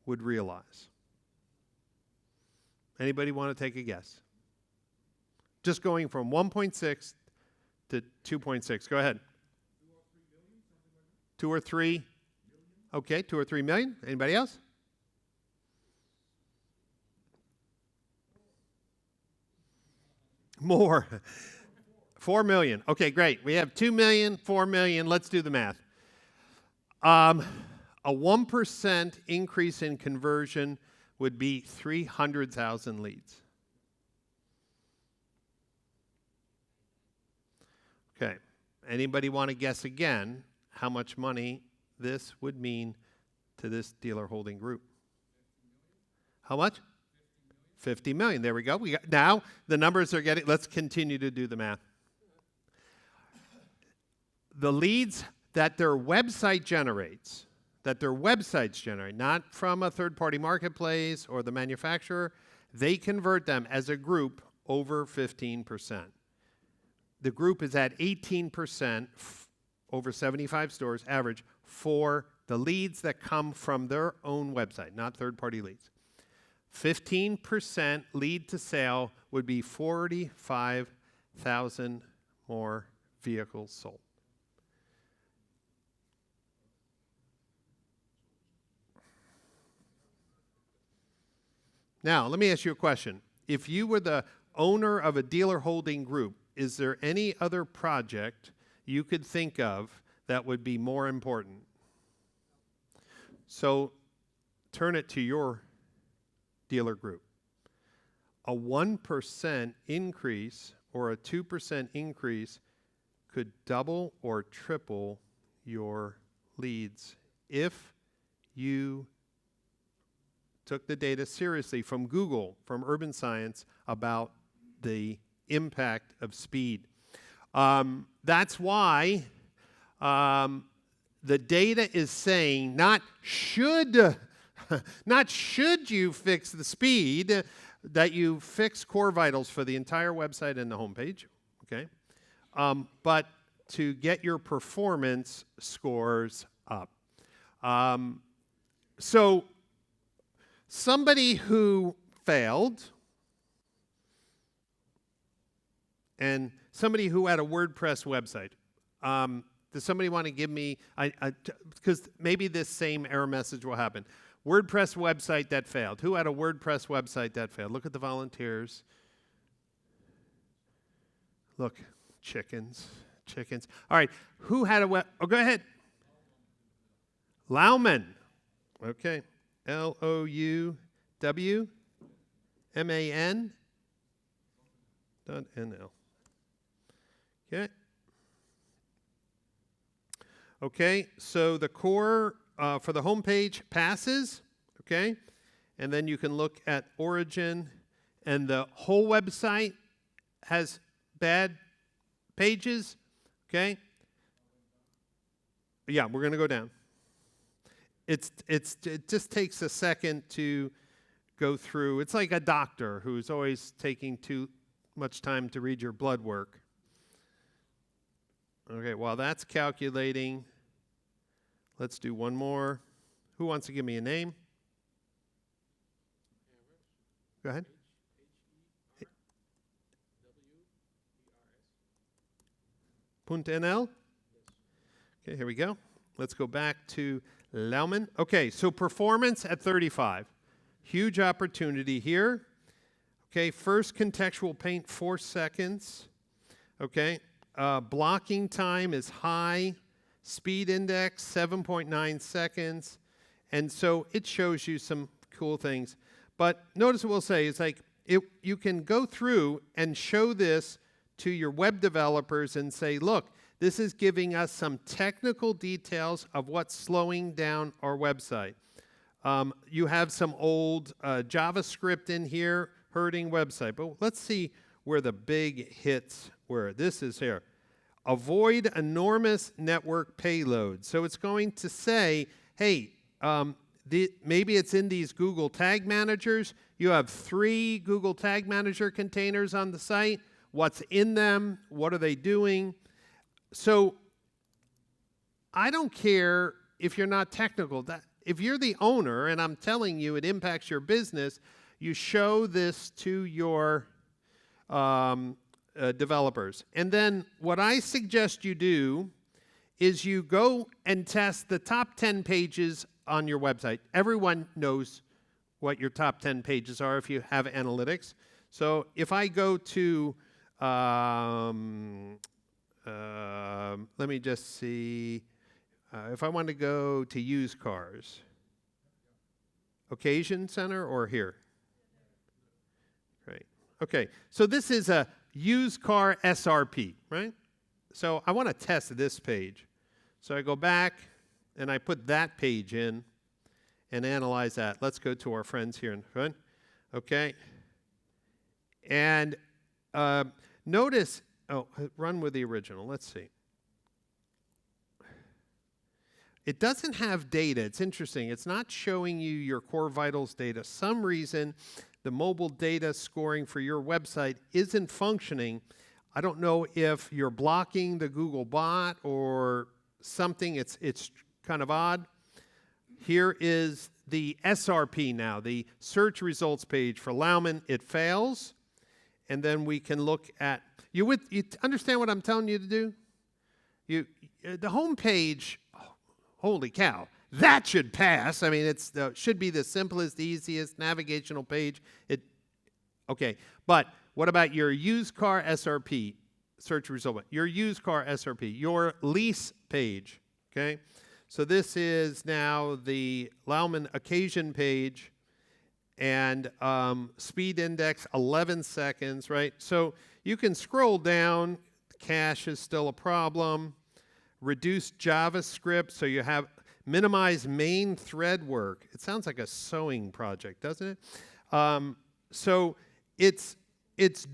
would realize? Anybody want to take a guess? Just going from 1.6 to 2.6. Go ahead. 2 or 3? Okay, 2 or 3 million. Anybody else? More. 4 million. Okay, great. We have 2 million, 4 million. Let's do the math. A 1% increase in conversion would be 300,000 leads. Okay. Anybody want to guess again how much money this would mean to this dealer holding group? How much? 50 million. There we go. Now the numbers are getting, let's continue to do the math. The leads that their website generates, not from a third-party marketplace or the manufacturer, they convert them as a group over 15%. The group is at 18% over 75 stores average for the leads that come from their own website, not third-party leads. 15% lead to sale would be 45,000 more vehicles sold. Now, let me ask you a question. If you were the owner of a dealer holding group, is there any other project you could think of that would be more important? So turn it to your dealer group. A 1% increase or a 2% increase could double or triple your leads if you took the data seriously from Google, from Urban Science, about the impact of speed. That's why the data is saying not should you fix the speed, that you fix core vitals for the entire website and the homepage, okay? But to get your performance scores up. So somebody who failed and somebody who had a WordPress website. Does somebody want to give me, because maybe this same error message will happen. WordPress website that failed. Who had a WordPress website that failed? Look at the volunteers. Look, chickens. All right, who had a oh, go ahead. Lauman. Okay. LOUWMAN.NL. Okay. Okay, so the core for the home page passes, okay? And then you can look at origin, and the whole website has bad pages, okay? Yeah, we're going to go down. It just takes a second to go through. It's like a doctor who's always taking too much time to read your blood work. Okay, while that's calculating, let's do one more. Who wants to give me a name? Go ahead. .nl? Okay, here we go. Let's go back to Lauman. Okay, so performance at 35. Huge opportunity here. Okay, first contextual paint, 4 seconds. Okay, blocking time is high. Speed index, 7.9 seconds. And so it shows you some cool things. But notice what we'll say is like, you can go through and show this to your web developers and say, look, this is giving us some technical details of what's slowing down our website. You have some old JavaScript in here, hurting website. But let's see where the big hits were. This is here. Avoid enormous network payload. So it's going to say, hey, maybe it's in these Google Tag Managers. You have 3 Google Tag Manager containers on the site. What's in them? What are they doing? So I don't care not technical. If you're the owner, and I'm telling you it impacts your business, you show this to your developers. And then what I suggest you do is you go and test the top 10 pages on your website. Everyone knows what your top 10 pages are if you have analytics. So if I go to, let me just see, if I want to go to used cars, Occasion Center or here? Great. Okay, so this is a used car SRP, right? So I want to test this page. So I go back and I put that page in and analyze that. Let's go to our friends here in front. Okay. And notice, run with the original. Let's see. It doesn't have data. It's interesting. It's not showing you your core vitals data. Some reason the mobile data scoring for your website isn't functioning. I don't know if you're blocking the Google bot or something. It's kind of odd. Here is the SRP now, the search results page for Lauman. It fails. And then we can look at, you understand what I'm telling you to do? The home page, holy cow, that should pass. I mean, it should be the simplest, easiest navigational page. Okay, but what about your used car SRP, search result? Your used car SRP, your lease page, okay? So this is now the Lauman occasion page, and speed index 11 seconds, right? So you can scroll down. Cache is still a problem. Reduce JavaScript, so you have minimize main thread work. It sounds like a sewing project, doesn't it? So it's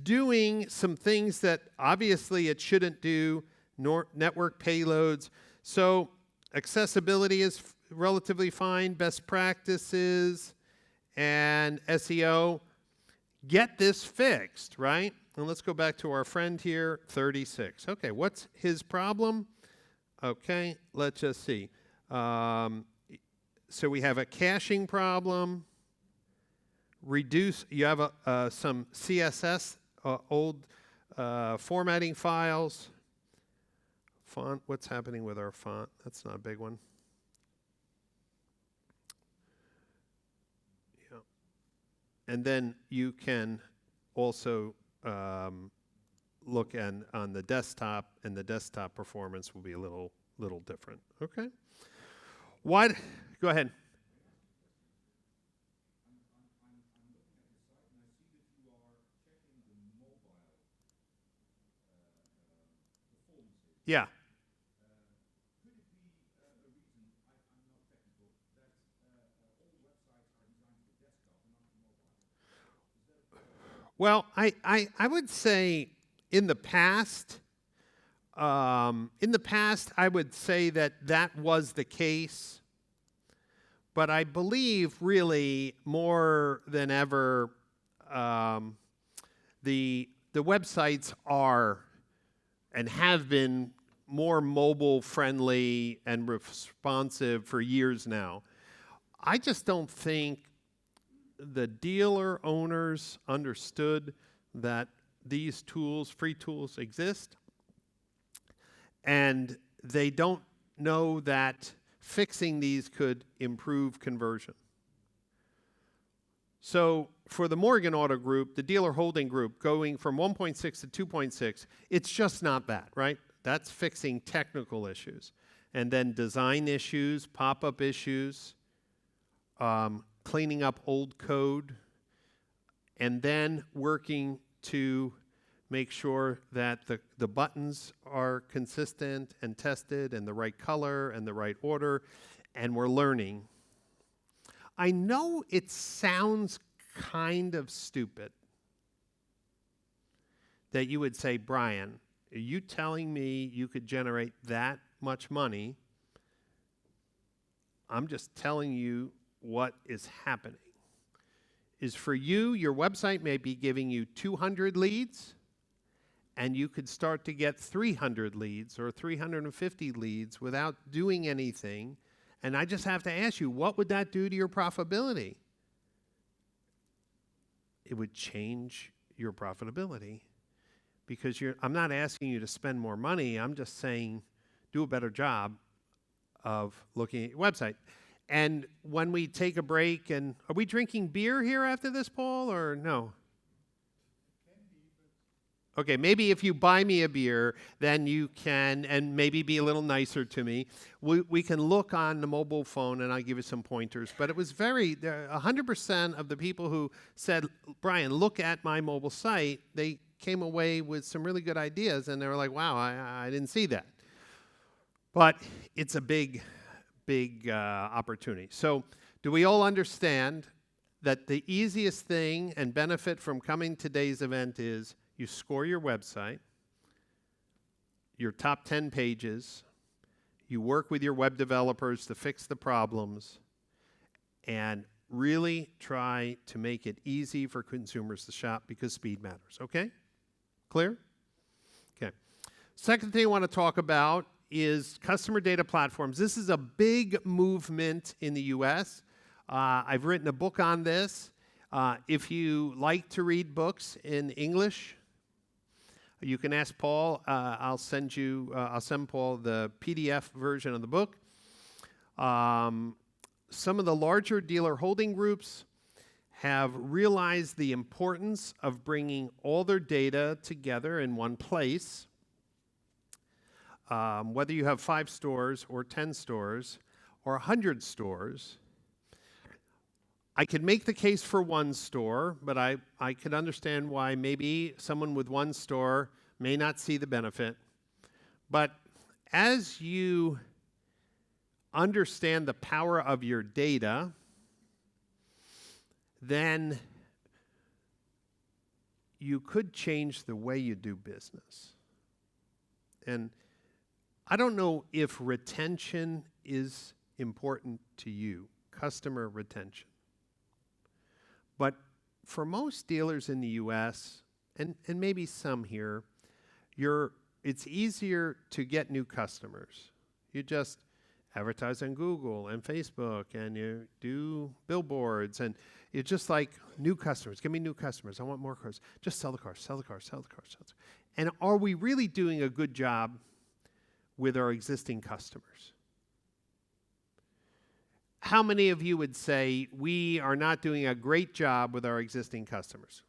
doing some things that obviously it shouldn't do, network payloads. So accessibility is relatively fine, best practices, and SEO. Get this fixed, right? And let's go back to our friend here, 36. Okay, what's his problem? Okay, let's just see. So we have a caching problem. You have some CSS, old formatting files. Font, what's happening with our font? That's not a big one. Yeah. And then you can also look on the desktop, and the desktop performance will be a little different. Okay. What? Go ahead. Yeah. Well, I would say in the past, I would say that was the case. But I believe really more than ever, the websites are and have been more mobile friendly and responsive for years now. I just don't think the dealer owners understood that these tools, free tools, exist, and they don't know that fixing these could improve conversion. So for the Morgan Auto Group, the dealer holding group, going from 1.6 to 2.6, it's just not that, right? That's fixing technical issues. And then design issues, pop-up issues, cleaning up old code, and then working to make sure that the buttons are consistent and tested and the right color and the right order, and we're learning. I know it sounds kind of stupid that you would say, Brian, are you telling me you could generate that much money? I'm just telling you what is happening. Is for you, your website may be giving you 200 leads, and you could start to get 300 leads or 350 leads without doing anything, And I just have to ask you, what would that do to your profitability? It would change your profitability because I'm not asking you to spend more money. I'm just saying do a better job of looking at your website. And when we take a break, and are we drinking beer here after this, Paul, or no? Okay, maybe if you buy me a beer, then you can, and maybe be a little nicer to me. We can look on the mobile phone, and I'll give you some pointers. But it was 100% of the people who said, Brian, look at my mobile site, they came away with some really good ideas, and they were like, wow, I didn't see that. But it's a big opportunity. So do we all understand that the easiest thing and benefit from coming to today's event is you score your website, your top 10 pages, you work with your web developers to fix the problems, and really try to make it easy for consumers to shop because speed matters, okay? Clear? Okay. Second thing I want to talk about is customer data platforms. This is a big movement in the US. I've written a book on this. If you like to read books in English, you can ask Paul. I'll send Paul the PDF version of the book. Some of the larger dealer holding groups have realized the importance of bringing all their data together in one place. Whether you have 5 stores or 10 stores or 100 stores, I could make the case for one store, but I could understand why maybe someone with one store may not see the benefit. But as you understand the power of your data, then you could change the way you do business. And I don't know if retention is important to you, customer retention. But for most dealers in the US, and maybe some here, it's easier to get new customers. You just advertise on Google and Facebook, and you do billboards, and it's just like new customers. Give me new customers. I want more cars. Just sell the cars, sell the cars, sell the cars. And are we really doing a good job with our existing customers? How many of you would say we are not doing a great job with our existing customers?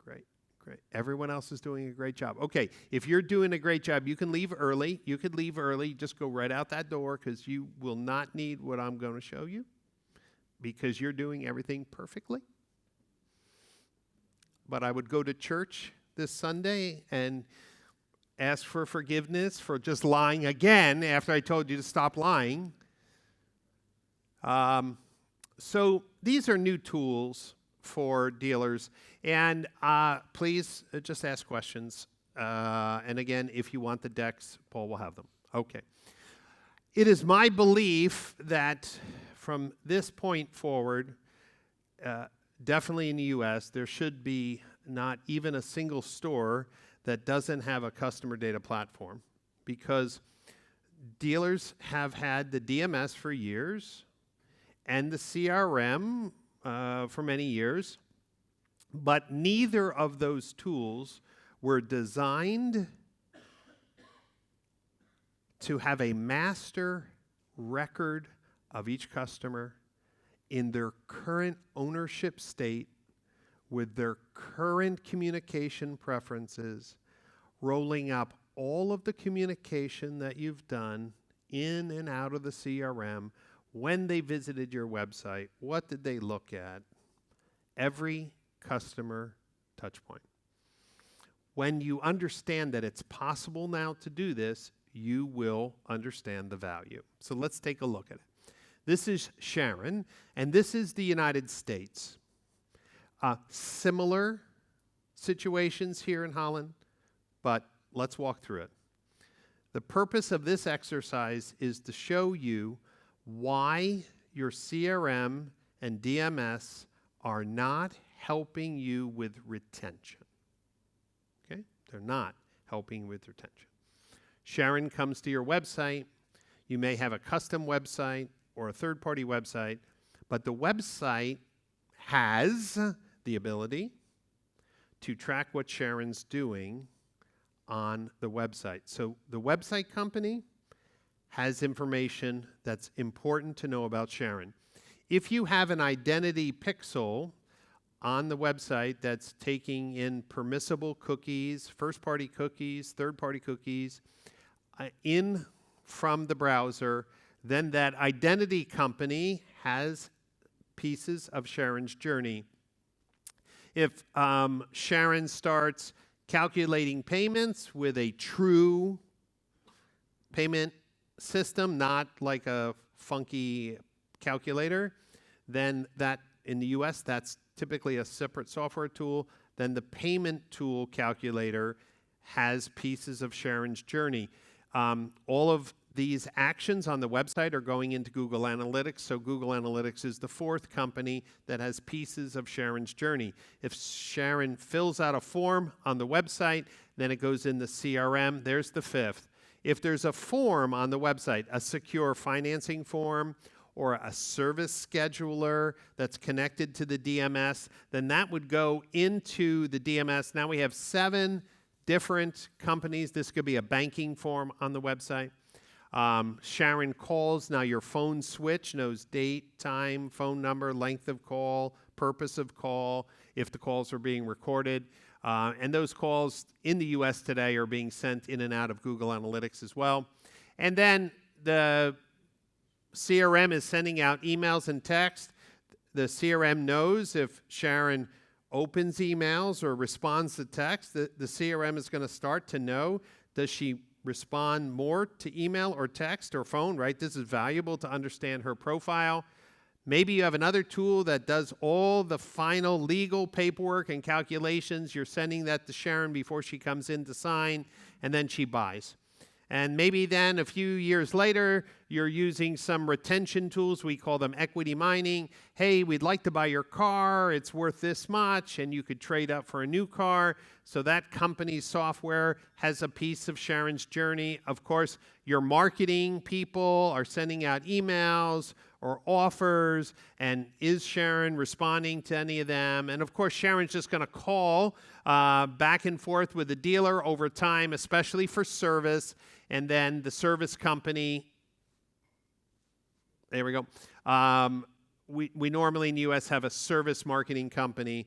Great. Everyone else is doing a great job. Okay, if you're doing a great job, you can leave early. You could leave early. Just go right out that door because you will not need what I'm going to show you because you're doing everything perfectly. But I would go to church this Sunday and ask for forgiveness for just lying again after I told you to stop lying. So these are new tools for dealers, and please just ask questions. And again, if you want the decks, Paul will have them. Okay. It is my belief that from this point forward, definitely in the US, there should be not even a single store that doesn't have a customer data platform, because dealers have had the DMS for years and the CRM for many years, but neither of those tools were designed to have a master record of each customer in their current ownership state with their current communication preferences, rolling up all of the communication that you've done in and out of the CRM, when they visited your website, what did they look at, every customer touch point. When you understand that it's possible now to do this, you will understand the value. So let's take a look at it. This is Sharon, and this is the United States. Similar situations here in Holland, but let's walk through it. The purpose of this exercise is to show you why your CRM and DMS are not helping you with retention. Okay? They're not helping with retention. Sharon comes to your website. You may have a custom website or a third-party website, but the website has the ability to track what Sharon's doing on the website. So the website company has information that's important to know about Sharon. If you have an identity pixel on the website that's taking in permissible cookies, first-party cookies, third-party cookies, in from the browser, then that identity company has pieces of Sharon's journey. If Sharon starts calculating payments with a true payment system, not like a funky calculator, then that in the US, that's typically a separate software tool. Then the payment tool calculator has pieces of Sharon's journey. All of these actions on the website are going into Google Analytics, so Google Analytics is the fourth company that has pieces of Sharon's journey. If Sharon fills out a form on the website, then it goes in the CRM. There's the fifth. If there's a form on the website, a secure financing form or a service scheduler that's connected to the DMS, then that would go into the DMS. Now we have 7 different companies. This could be a banking form on the website. Sharon calls. Now your phone switch knows date, time, phone number, length of call, purpose of call, if the calls are being recorded. And those calls in the US today are being sent in and out of Google Analytics as well. And then the CRM is sending out emails and text. The CRM knows if Sharon opens emails or responds to text, the CRM is going to start to know, does she respond more to email or text or phone, right? This is valuable to understand her profile. Maybe you have another tool that does all the final legal paperwork and calculations. You're sending that to Sharon before she comes in to sign, and then she buys. And maybe then a few years later, you're using some retention tools. We call them equity mining. Hey, we'd like to buy your car. It's worth this much, and you could trade up for a new car. So that company's software has a piece of Sharon's journey. Of course, your marketing people are sending out emails or offers, and is Sharon responding to any of them? And of course, Sharon's just going to call back and forth with the dealer over time, especially for service. And then the service company, there we go. We normally in the U.S. have a service marketing company.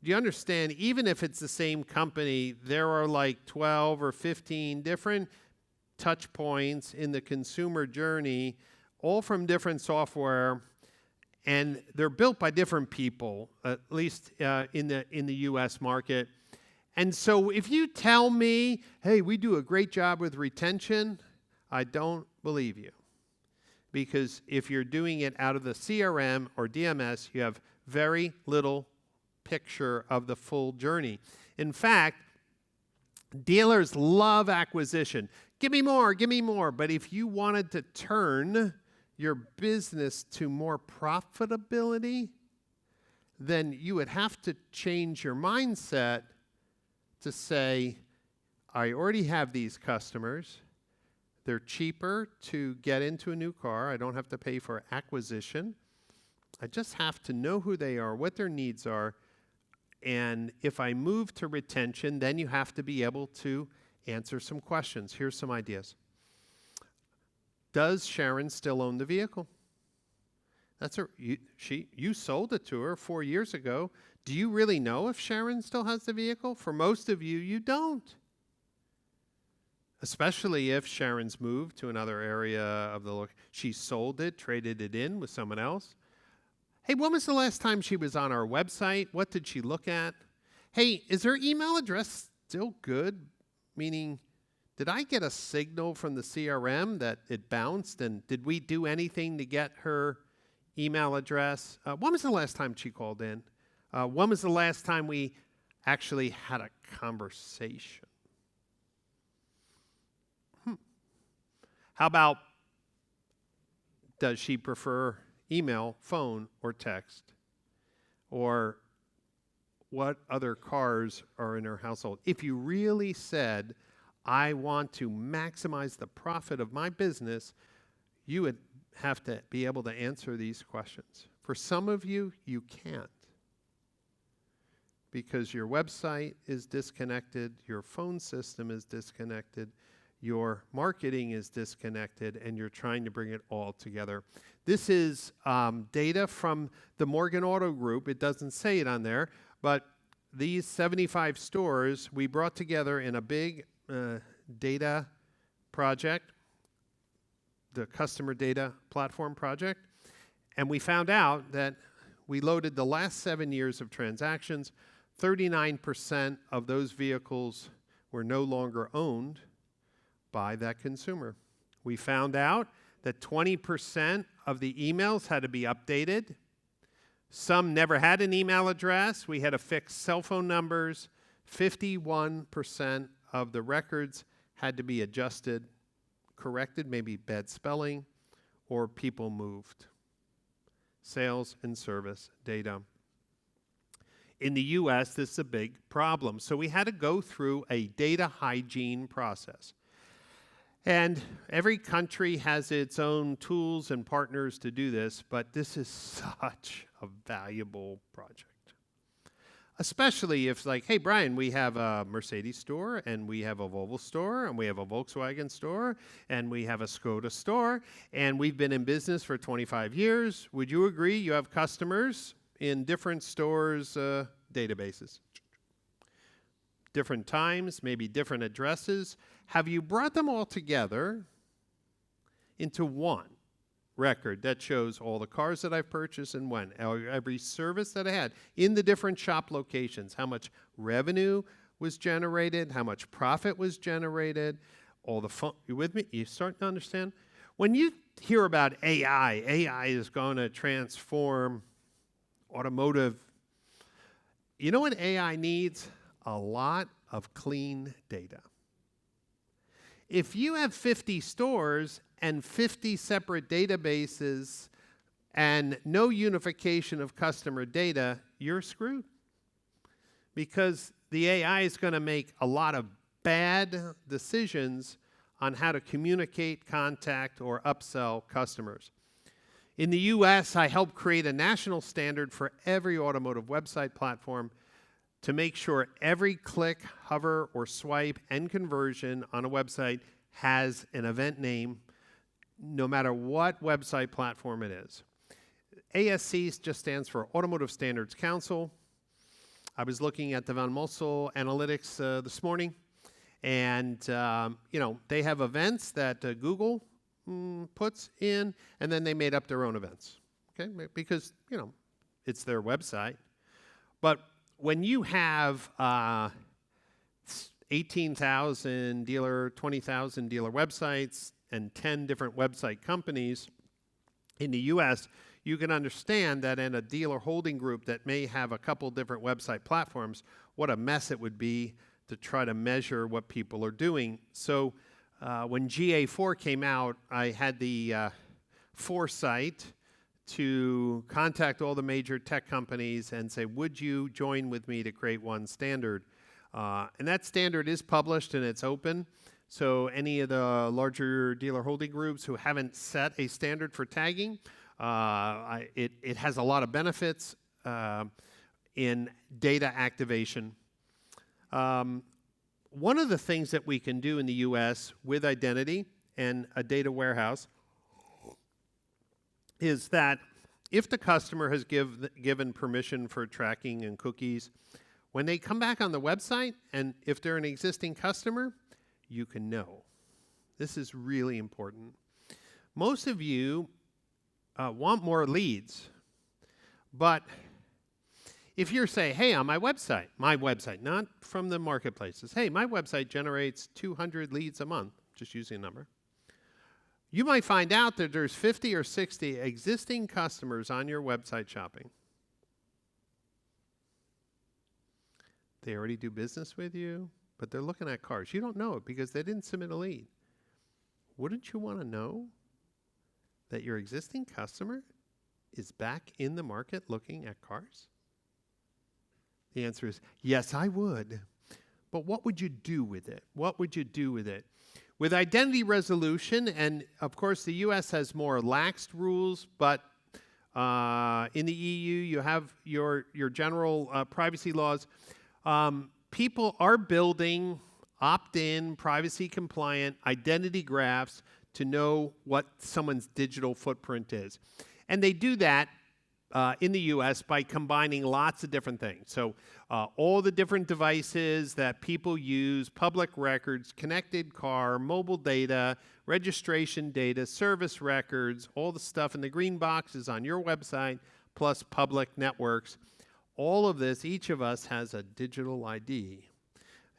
Do you understand, even if it's the same company, there are like 12 or 15 different touch points in the consumer journey, all from different software, and they're built by different people, at least in the U.S. market. And so if you tell me, hey, we do a great job with retention, I don't believe you. Because if you're doing it out of the CRM or DMS, you have very little picture of the full journey. In fact, dealers love acquisition. Give me more, give me more. But if you wanted to turn your business to more profitability, then you would have to change your mindset to say, I already have these customers. They're cheaper to get into a new car. I don't have to pay for acquisition. I just have to know who they are, what their needs are. And if I move to retention, then you have to be able to answer some questions. Here's some ideas. Does Sharon still own the vehicle? You sold it to her 4 years ago. Do you really know if Sharon still has the vehicle? For most of you, you don't. Especially if Sharon's moved to another area of the location. She sold it, traded it in with someone else. Hey, when was the last time she was on our website? What did she look at? Hey, is her email address still good? Meaning, did I get a signal from the CRM that it bounced? And did we do anything to get her email address? When was the last time she called in? When was the last time we actually had a conversation? How about, does she prefer email, phone, or text? Or what other cars are in her household? If you really said, I want to maximize the profit of my business, you would have to be able to answer these questions. For some of you, you can't, because your website is disconnected, your phone system is disconnected, your marketing is disconnected, and you're trying to bring it all together. This is data from the Morgan Auto Group. It doesn't say it on there, but these 75 stores we brought together in a big data project, the customer data platform project, and we found out that we loaded the last 7 years of transactions. 39% of those vehicles were no longer owned by that consumer. We found out that 20% of the emails had to be updated. Some never had an email address. We had to fix cell phone numbers. 51% of the records had to be adjusted, corrected, maybe bad spelling, or people moved. Sales and service data. In the US, this is a big problem. So we had to go through a data hygiene process. And every country has its own tools and partners to do this, but this is such a valuable project. Especially if, like, hey, Brian, we have a Mercedes store, and we have a Volvo store, and we have a Volkswagen store, and we have a Skoda store, and we've been in business for 25 years. Would you agree you have customers in different stores' databases? Different times, maybe different addresses. Have you brought them all together into one record that shows all the cars that I've purchased and when, every service that I had in the different shop locations, how much revenue was generated, how much profit was generated, all the fun? You with me? You starting to understand? When you hear about AI is going to transform automotive. You know what AI needs? A lot of clean data. If you have 50 stores and 50 separate databases and no unification of customer data, you're screwed. Because the AI is going to make a lot of bad decisions on how to communicate, contact, or upsell customers. In the US, I helped create a national standard for every automotive website platform to make sure every click, hover, or swipe and conversion on a website has an event name, no matter what website platform it is. ASC just stands for Automotive Standards Council. I was looking at the Van Mossel analytics this morning, and they have events that Google puts in, and then they made up their own events, okay? Because, it's their website. But when you have 18,000 dealer, 20,000 dealer websites, and 10 different website companies in the US, you can understand that in a dealer holding group that may have a couple different website platforms, what a mess it would be to try to measure what people are doing. So when GA4 came out, I had the foresight to contact all the major tech companies and say, would you join with me to create one standard? And that standard is published and it's open. So any of the larger dealer holding groups who haven't set a standard for tagging, it has a lot of benefits in data activation. One of the things that we can do in the US with identity and a data warehouse is that if the customer has given permission for tracking and cookies, when they come back on the website, and if they're an existing customer, you can know. This is really important. Most of you want more leads, but if you're saying, hey, on my website, not from the marketplaces, hey, my website generates 200 leads a month, just using a number, you might find out that there's 50 or 60 existing customers on your website shopping. They already do business with you, but they're looking at cars. You don't know it because they didn't submit a lead. Wouldn't you want to know that your existing customer is back in the market looking at cars? The answer is, yes, I would. But what would you do with it? What would you do with it? With identity resolution, and of course the US has more laxed rules, but in the EU you have your general privacy laws. People are building opt-in, privacy-compliant identity graphs to know what someone's digital footprint is. And they do that in the US by combining lots of different things. So all the different devices that people use, public records, connected car, mobile data, registration data, service records, all the stuff in the green boxes on your website, plus public networks. All of this, each of us has a digital ID.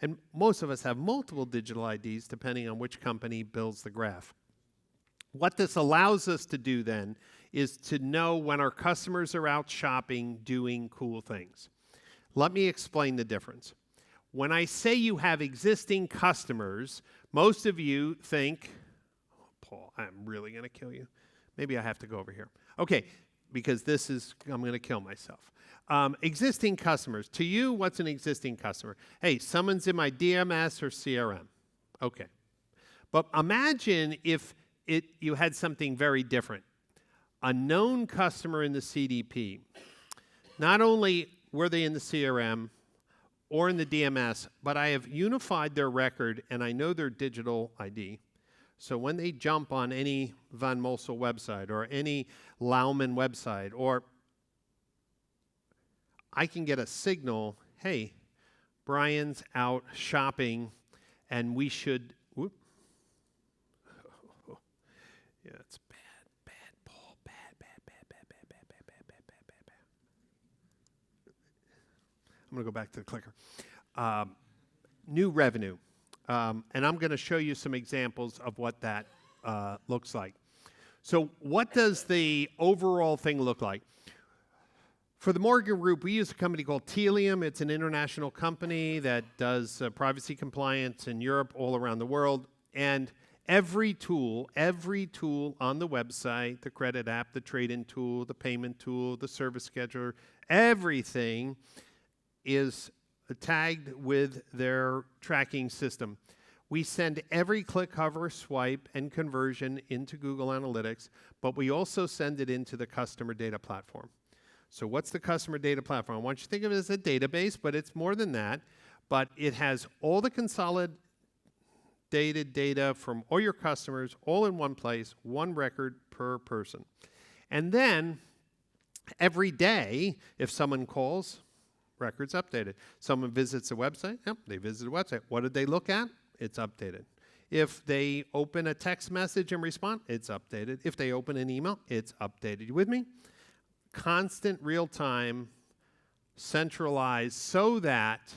And most of us have multiple digital IDs depending on which company builds the graph. What this allows us to do then is to know when our customers are out shopping doing cool things. Let me explain the difference. When I say you have existing customers, most of you think, oh, Paul, I'm really going to kill you. Maybe I have to go over here. Okay, because I'm going to kill myself. Existing customers. To you, what's an existing customer? Hey, someone's in my DMS or CRM. Okay. But imagine if you had something very different. A known customer in the CDP. Not only were they in the CRM or in the DMS, but I have unified their record and I know their digital ID. So when they jump on any Van Mosel website or any Lauman website, or I can get a signal, hey, Brian's out shopping and we should, whoop. Yeah, it's bad, Paul, bad. I'm going to go back to the clicker. New revenue. And I'm going to show you some examples of what that looks like. So what does the overall thing look like? For the Morgan Group, we use a company called Telium. It's an international company that does privacy compliance in Europe, all around the world. And every tool on the website, the credit app, the trade-in tool, the payment tool, the service scheduler, everything is tagged with their tracking system. We send every click, hover, swipe, and conversion into Google Analytics, but we also send it into the customer data platform. So what's the customer data platform? I want you to think of it as a database, but it's more than that. But it has all the consolidated data from all your customers all in one place, one record per person. And then every day, if someone calls, record's updated. Someone visits a website, yep, they visit a website. What did they look at? It's updated. If they open a text message and respond, it's updated. If they open an email, it's updated. You with me? Constant, real-time, centralized, so that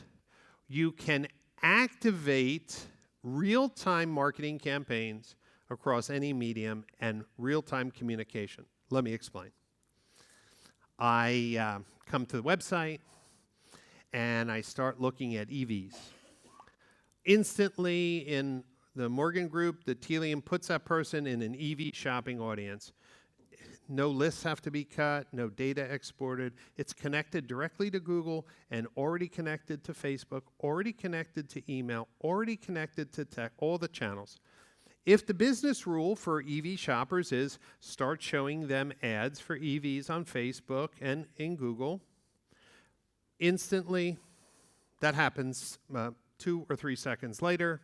you can activate real-time marketing campaigns across any medium and real-time communication. Let me explain. I come to the website, and I start looking at EVs. Instantly, in the Morgan Group, the Telium puts that person in an EV shopping audience. No lists have to be cut, no data exported. It's connected directly to Google and already connected to Facebook, already connected to email, already connected to tech, all the channels. If the business rule for EV shoppers is start showing them ads for EVs on Facebook and in Google, instantly, that happens 2 or 3 seconds later.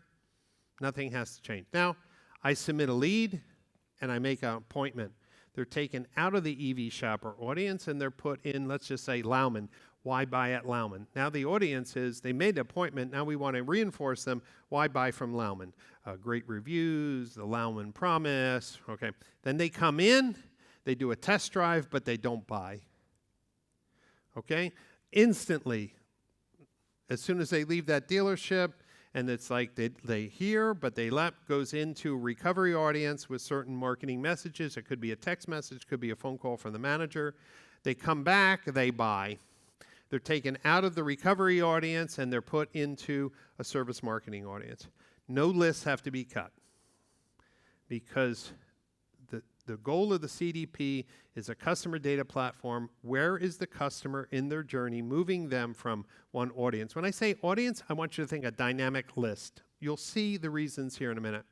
Nothing has to change. Now, I submit a lead, and I make an appointment. They're taken out of the EV shopper audience, and they're put in, let's just say, Lauman. Why buy at Lauman? Now the audience is, they made an appointment. Now we want to reinforce them. Why buy from Lauman? Great reviews, the Lauman promise. Okay. Then they come in, they do a test drive, but they don't buy. Okay? Instantly, as soon as they leave that dealership, and it's like they hear, but they left, goes into a recovery audience with certain marketing messages. It could be a text message, could be a phone call from the manager. They come back, they buy. They're taken out of the recovery audience, and they're put into a service marketing audience. No lists have to be cut because The goal of the CDP is a customer data platform. Where is the customer in their journey, moving them from one audience? When I say audience, I want you to think a dynamic list. You'll see the reasons here in a minute.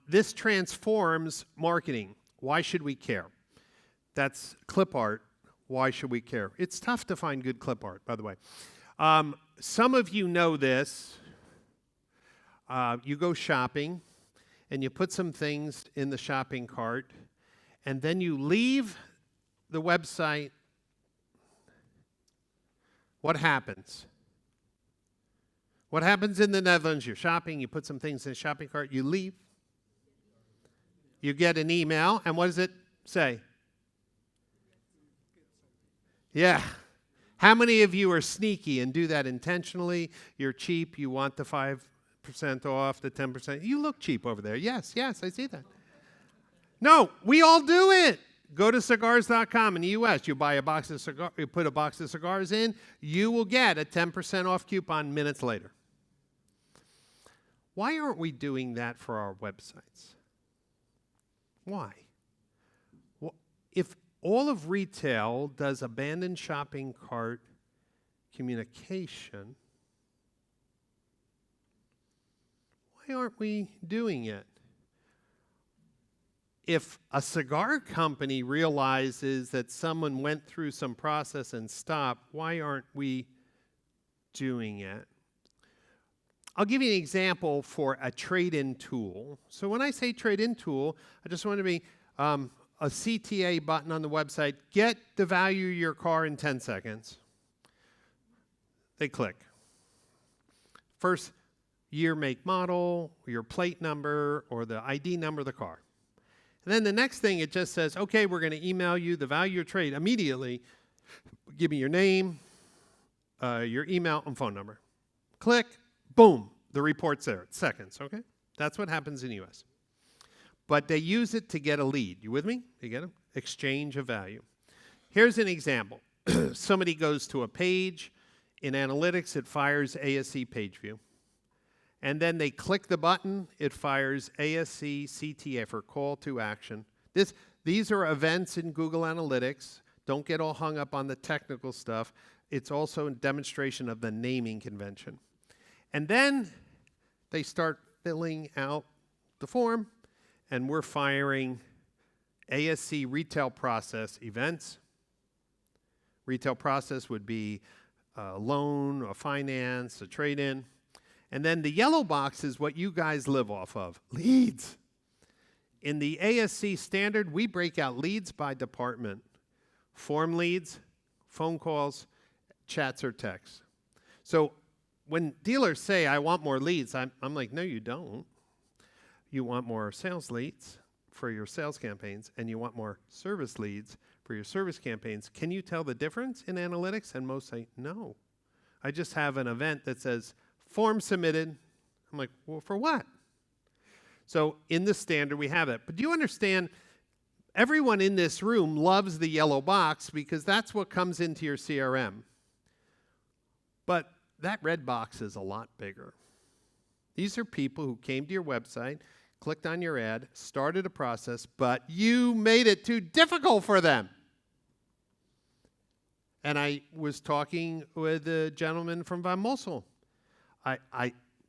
This transforms marketing. Why should we care? That's clip art. Why should we care? It's tough to find good clip art, by the way. Some of you know this. You go shopping, and you put some things in the shopping cart, and then you leave the website. What happens? What happens in the Netherlands? You're shopping, you put some things in the shopping cart, you leave. You get an email, and what does it say? Yeah. How many of you are sneaky and do that intentionally? You're cheap, you want the 5% off, the 10%. You look cheap over there. Yes, I see that. No, we all do it. Go to cigars.com in the U.S. You buy a box of cigars, you put a box of cigars in, you will get a 10% off coupon minutes later. Why aren't we doing that for our websites? Why? Well, if all of retail does abandoned shopping cart communication, why aren't we doing it? If a cigar company realizes that someone went through some process and stopped, why aren't we doing it? I'll give you an example for a trade-in tool. So when I say trade-in tool, I just want to be a CTA button on the website, get the value of your car in 10 seconds. They click. First year, make, model, your plate number, or the ID number of the car. And then the next thing, it just says, okay, we're going to email you the value of your trade immediately. Give me your name, your email, and phone number. Click, boom, the report's there. It's seconds, okay? That's what happens in the U.S. But they use it to get a lead. You with me? You get it? Exchange of value. Here's an example. Somebody goes to a page. In analytics, it fires ASC page view. And then they click the button, it fires ASC CTA for call to action. These are events in Google Analytics. Don't get all hung up on the technical stuff. It's also a demonstration of the naming convention. And then they start filling out the form, and we're firing ASC retail process events. Retail process would be a loan, a finance, a trade-in. And then the yellow box is what you guys live off of, leads. In the ASC standard, we break out leads by department. Form leads, phone calls, chats or texts. So when dealers say, I want more leads, I'm like, no, you don't. You want more sales leads for your sales campaigns, and you want more service leads for your service campaigns. Can you tell the difference in analytics? And most say, no. I just have an event that says, form submitted. I'm like, well, for what? So in the standard, we have it. But do you understand, everyone in this room loves the yellow box because that's what comes into your CRM. But that red box is a lot bigger. These are people who came to your website, clicked on your ad, started a process, but you made it too difficult for them. And I was talking with a gentleman from Van Mossel.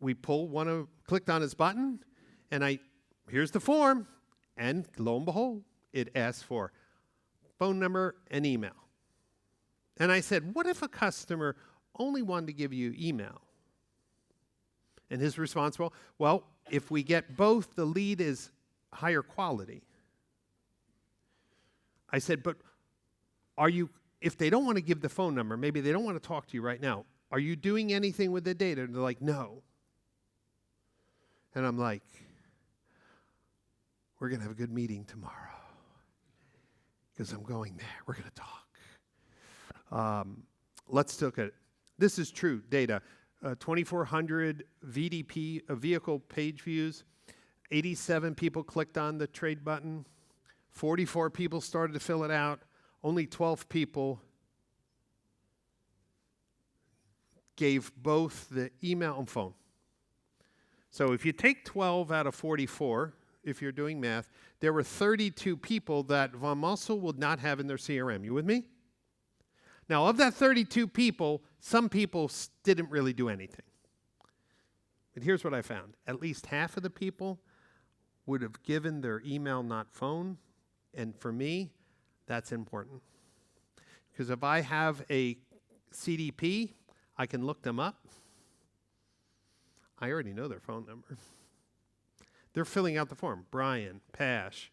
We clicked on his button, and here's the form, and lo and behold, it asks for phone number and email. And I said, what if a customer only wanted to give you email? And his response, well, if we get both, the lead is higher quality. I said, but if they don't want to give the phone number, maybe they don't want to talk to you right now, are you doing anything with the data? And they're like, no. And I'm like, we're going to have a good meeting tomorrow because I'm going there. We're going to talk. Let's look at it. This is true data. 2,400 VDP, vehicle page views. 87 people clicked on the trade button. 44 people started to fill it out. Only 12 people gave both the email and phone. So if you take 12 out of 44, if you're doing math, there were 32 people that Von Mussel would not have in their CRM. You with me? Now, of that 32 people, some people didn't really do anything. But here's what I found. At least half of the people would have given their email, not phone. And for me, that's important. Because if I have a CDP, I can look them up. I already know their phone number. They're filling out the form. Brian, Pasch,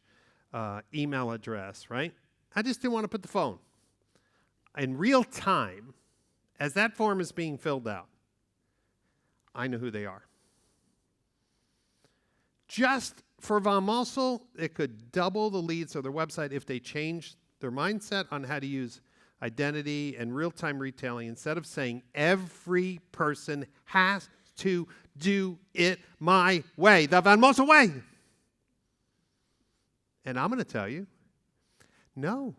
email address, right? I just didn't want to put the phone. In real time, as that form is being filled out, I know who they are. Just for Von Mussel, it could double the leads of their website if they changed their mindset on how to use identity and real-time retailing instead of saying every person has to do it my way, the Von Mussel way. And I'm going to tell you, no.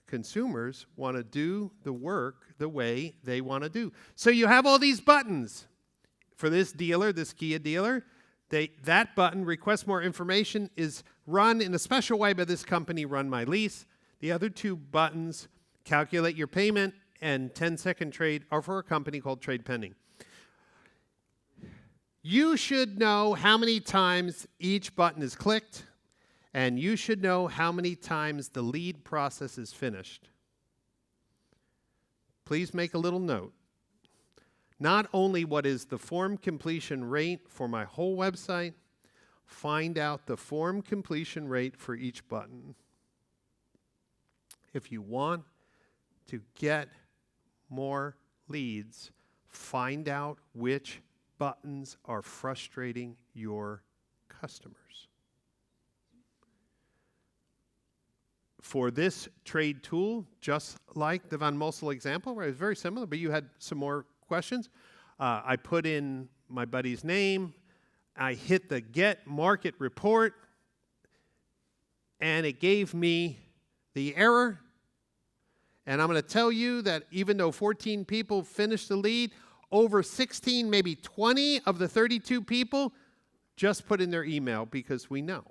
Consumers want to do the work the way they want to do. So you have all these buttons. For this dealer, this Kia dealer, that button, request more information, is run in a special way by this company, Run My Lease. The other two buttons, calculate your payment and 10-second trade, are for a company called Trade Pending. You should know how many times each button is clicked, and you should know how many times the lead process is finished. Please make a little note. Not only what is the form completion rate for my whole website, find out the form completion rate for each button. If you want to get more leads, find out which buttons are frustrating your customers. For this trade tool, just like the Von Mussel example, where it was very similar, but you had some more questions, I put in my buddy's name, I hit the Get Market Report, and it gave me the error. And I'm going to tell you that even though 14 people finished the lead, over 16, maybe 20 of the 32 people just put in their email because we know.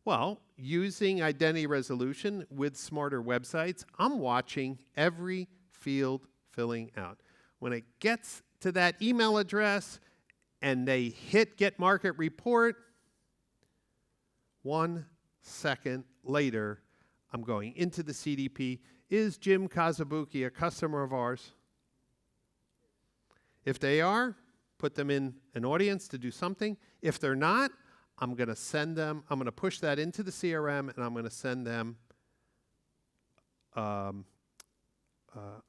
Well, using identity resolution with smarter websites, I'm watching every field filling out. When it gets to that email address and they hit Get Market Report, 1 second later, I'm going into the CDP. Is Jim Kazabuki a customer of ours? If they are, put them in an audience to do something. If they're not, I'm going to send them, I'm going to push that into the CRM, and I'm going to send them a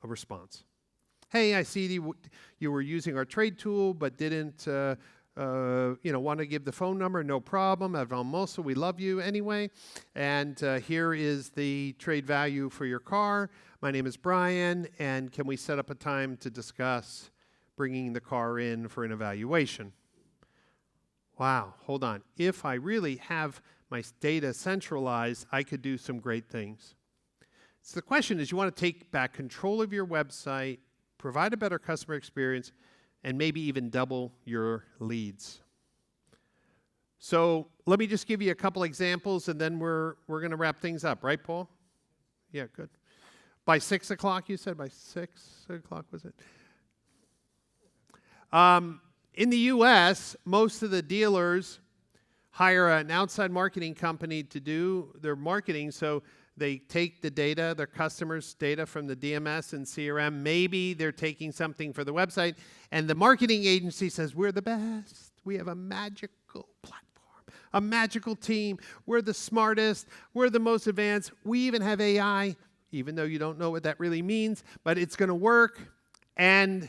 response. Hey, I see you were using our trade tool, but didn't want to give the phone number. No problem. At Von Mussel, we love you anyway. And here is the trade value for your car. My name is Brian, and can we set up a time to discuss bringing the car in for an evaluation? Wow, hold on. If I really have my data centralized, I could do some great things. So the question is, you want to take back control of your website, provide a better customer experience, and maybe even double your leads. So let me just give you a couple examples, and then we're going to wrap things up. Right, Paul? Yeah, good. By 6 o'clock, you said? By 6 o'clock, was it? In the U.S., most of the dealers hire an outside marketing company to do their marketing, so they take the data, their customers' data from the DMS and CRM. Maybe they're taking something for the website, and the marketing agency says, we're the best. We have a magical platform, a magical team. We're the smartest. We're the most advanced. We even have AI, even though you don't know what that really means, but it's going to work. And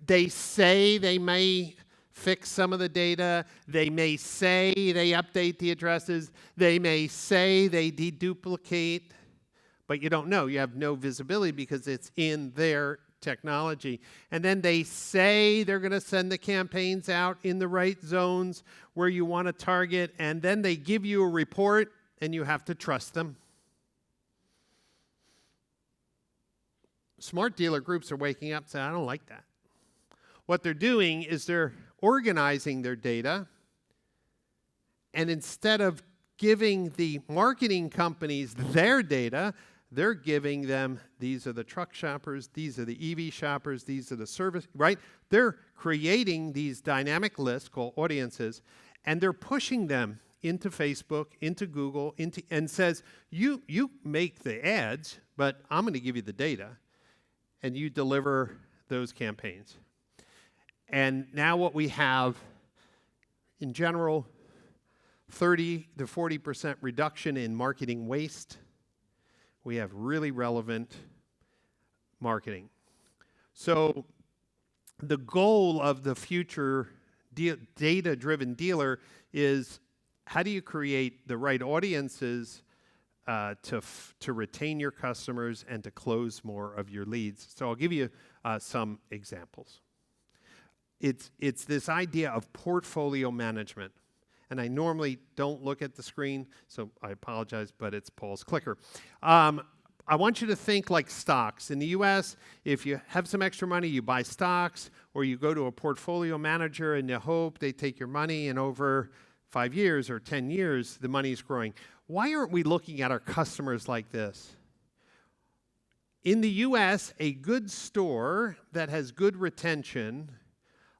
they say they may fix some of the data. They may say they update the addresses. They may say they deduplicate, but you don't know. You have no visibility because it's in their technology. And then they say they're going to send the campaigns out in the right zones where you want to target, and then they give you a report, and you have to trust them. Smart dealer groups are waking up and saying, I don't like that. what they're doing is they're organizing their data, and instead of giving the marketing companies their data, they're giving them, these are the truck shoppers, these are the EV shoppers, these are the service, right? They're creating these dynamic lists called audiences, and they're pushing them into Facebook, into Google, and says, you make the ads, but I'm going to give you the data, and you deliver those campaigns. And now what we have, in general, 30 to 40% reduction in marketing waste. We have really relevant marketing. So the goal of the future data-driven dealer is, how do you create the right audiences to retain your customers and to close more of your leads? So I'll give you some examples. It's this idea of portfolio management. And I normally don't look at the screen, so I apologize, but it's Paul's clicker. I want you to think like stocks. In the US, if you have some extra money, you buy stocks, or you go to a portfolio manager and you hope they take your money, and over 5 years or 10 years, the money's growing. Why aren't we looking at our customers like this? In the US, a good store that has good retention,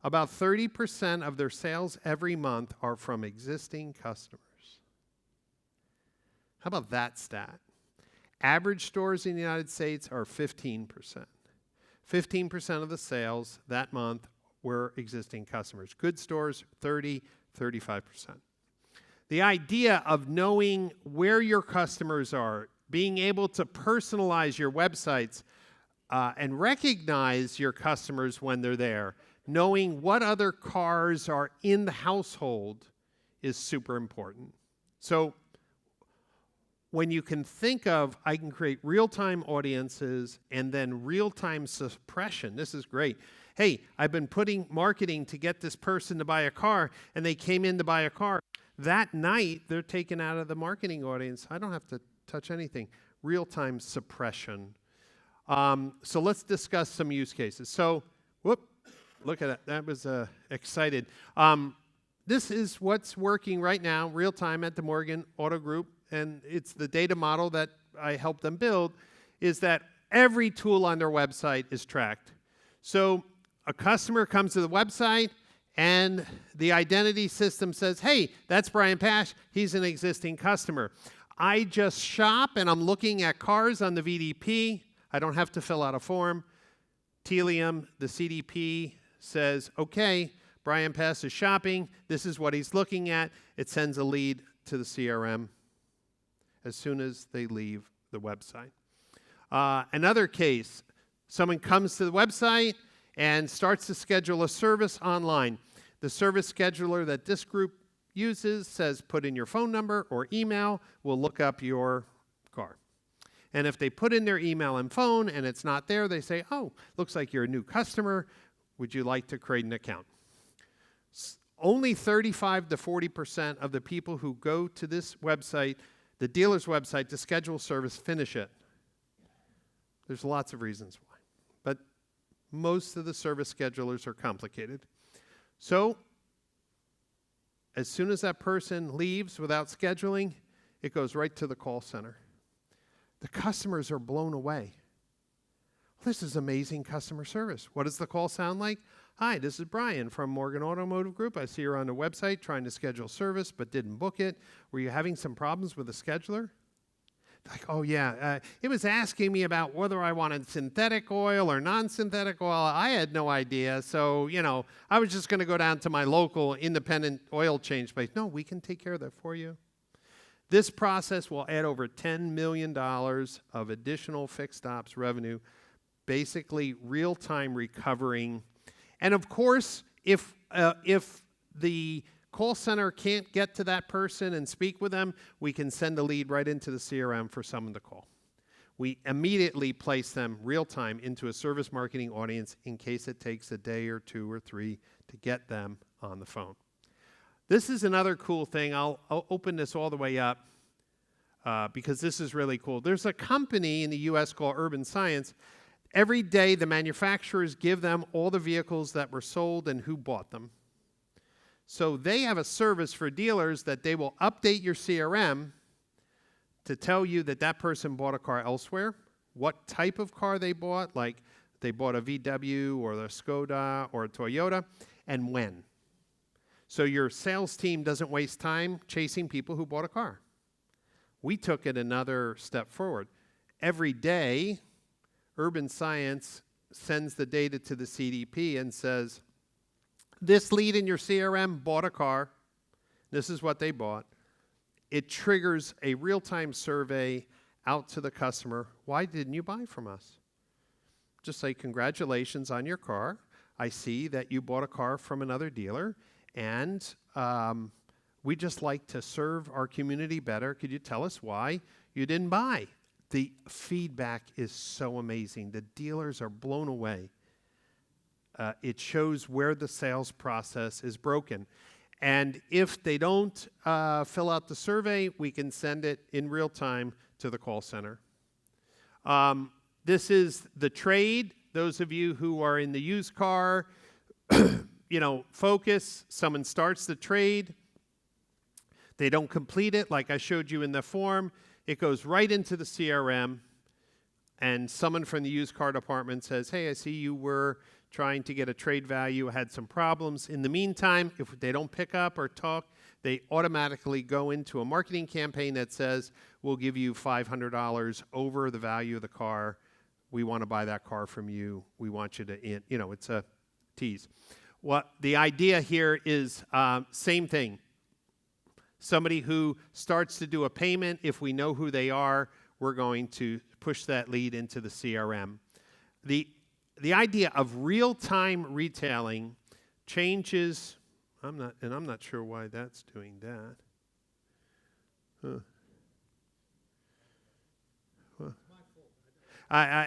about 30% of their sales every month are from existing customers. How about that stat? Average stores in the United States are 15%. 15% of the sales that month were existing customers. Good stores, 30, 35%. The idea of knowing where your customers are, being able to personalize your websites and recognize your customers when they're there, knowing what other cars are in the household is super important. So when you can think of, I can create real-time audiences and then real-time suppression, this is great. Hey, I've been putting marketing to get this person to buy a car, and they came in to buy a car. That night, they're taken out of the marketing audience. I don't have to touch anything. Real-time suppression. So let's discuss some use cases. So, look at that. That was excited. This is what's working right now, real time at the Morgan Auto Group, and it's the data model that I helped them build, is that every tool on their website is tracked. So a customer comes to the website, and the identity system says, hey, that's Brian Pasch. He's an existing customer. I just shop, and I'm looking at cars on the VDP. I don't have to fill out a form. Telium, the CDP, says, okay, Brian Pasch is shopping. This is what he's looking at. It sends a lead to the CRM as soon as they leave the website. Another case, someone comes to the website and starts to schedule a service online. The service scheduler that this group uses says, put in your phone number or email. We'll look up your car. And if they put in their email and phone and it's not there, they say, oh, looks like you're a new customer. Would you like to create an account? Only 35 to 40% of the people who go to this website, the dealer's website, to schedule service, finish it. There's lots of reasons why. But most of the service schedulers are complicated. So as soon as that person leaves without scheduling, it goes right to the call center. The customers are blown away. This is amazing customer service. What does the call sound like? Hi, this is Brian from Morgan Automotive Group. I see you're on the website trying to schedule service but didn't book it. Were you having some problems with the scheduler? Like, oh yeah, it was asking me about whether I wanted synthetic oil or non-synthetic oil. I had no idea, so, I was just going to go down to my local independent oil change place. No, we can take care of that for you. This process will add over $10 million of additional fixed ops revenue, basically real-time recovering. And of course, if the call center can't get to that person and speak with them, we can send a lead right into the CRM for someone to call. We immediately place them real-time into a service marketing audience in case it takes a day or 2 or 3 to get them on the phone. This is another cool thing. I'll open this all the way up because this is really cool. There's a company in the U.S. called Urban Science. Every day, the manufacturers give them all the vehicles that were sold and who bought them. So they have a service for dealers that they will update your CRM to tell you that that person bought a car elsewhere, what type of car they bought, like they bought a VW or a Skoda or a Toyota, and when. So your sales team doesn't waste time chasing people who bought a car. We took it another step forward. Every day, Urban Science sends the data to the CDP and says, this lead in your CRM bought a car. This is what they bought. It triggers a real-time survey out to the customer. Why didn't you buy from us? Just say, congratulations on your car. I see that you bought a car from another dealer, and we just like to serve our community better. Could you tell us why you didn't buy? The feedback is so amazing. The dealers are blown away. It shows where the sales process is broken. And if they don't fill out the survey, we can send it in real time to the call center. This is the trade. Those of you who are in the used car, focus. Someone starts the trade. They don't complete it like I showed you in the form. It goes right into the CRM, and someone from the used car department says, hey, I see you were trying to get a trade value, had some problems. In the meantime, if they don't pick up or talk, they automatically go into a marketing campaign that says, we'll give you $500 over the value of the car. We want to buy that car from you. We want you to, it's a tease. What the idea here is same thing. Somebody who starts to do a payment, if we know who they are, we're going to push that lead into the CRM. The idea of real-time retailing changes. I'm not sure why that's doing that.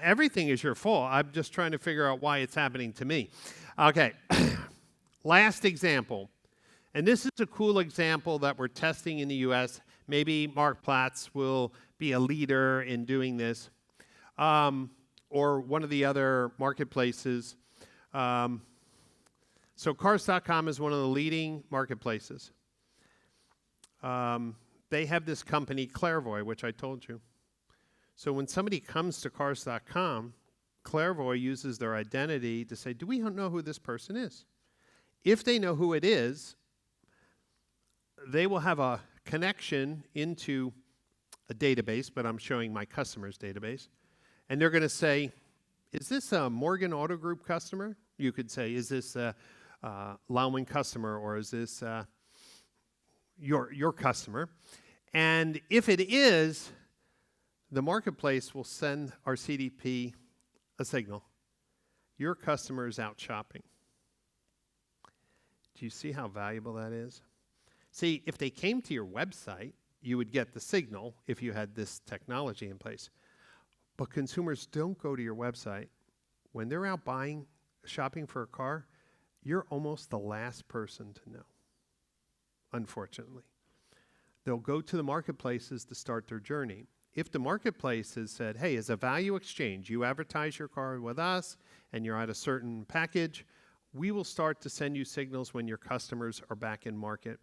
Everything is your fault. I'm just trying to figure out why it's happening to me. Okay, last example. And this is a cool example that we're testing in the U.S. Maybe Mark Platts will be a leader in doing this, or one of the other marketplaces. So Cars.com is one of the leading marketplaces. They have this company, Clairvoy, which I told you. So when somebody comes to Cars.com, Clairvoy uses their identity to say, do we know who this person is? If they know who it is, they will have a connection into a database, but I'm showing my customer's database. And they're going to say, is this a Morgan Auto Group customer? You could say, is this a Lauman customer, or is this your customer? And if it is, the marketplace will send our CDP a signal. Your customer is out shopping. Do you see how valuable that is? See, if they came to your website, you would get the signal if you had this technology in place. But consumers don't go to your website. When they're out shopping for a car, you're almost the last person to know, unfortunately. They'll go to the marketplaces to start their journey. If the marketplace has said, hey, as a value exchange, you advertise your car with us and you're at a certain package, we will start to send you signals when your customers are back in market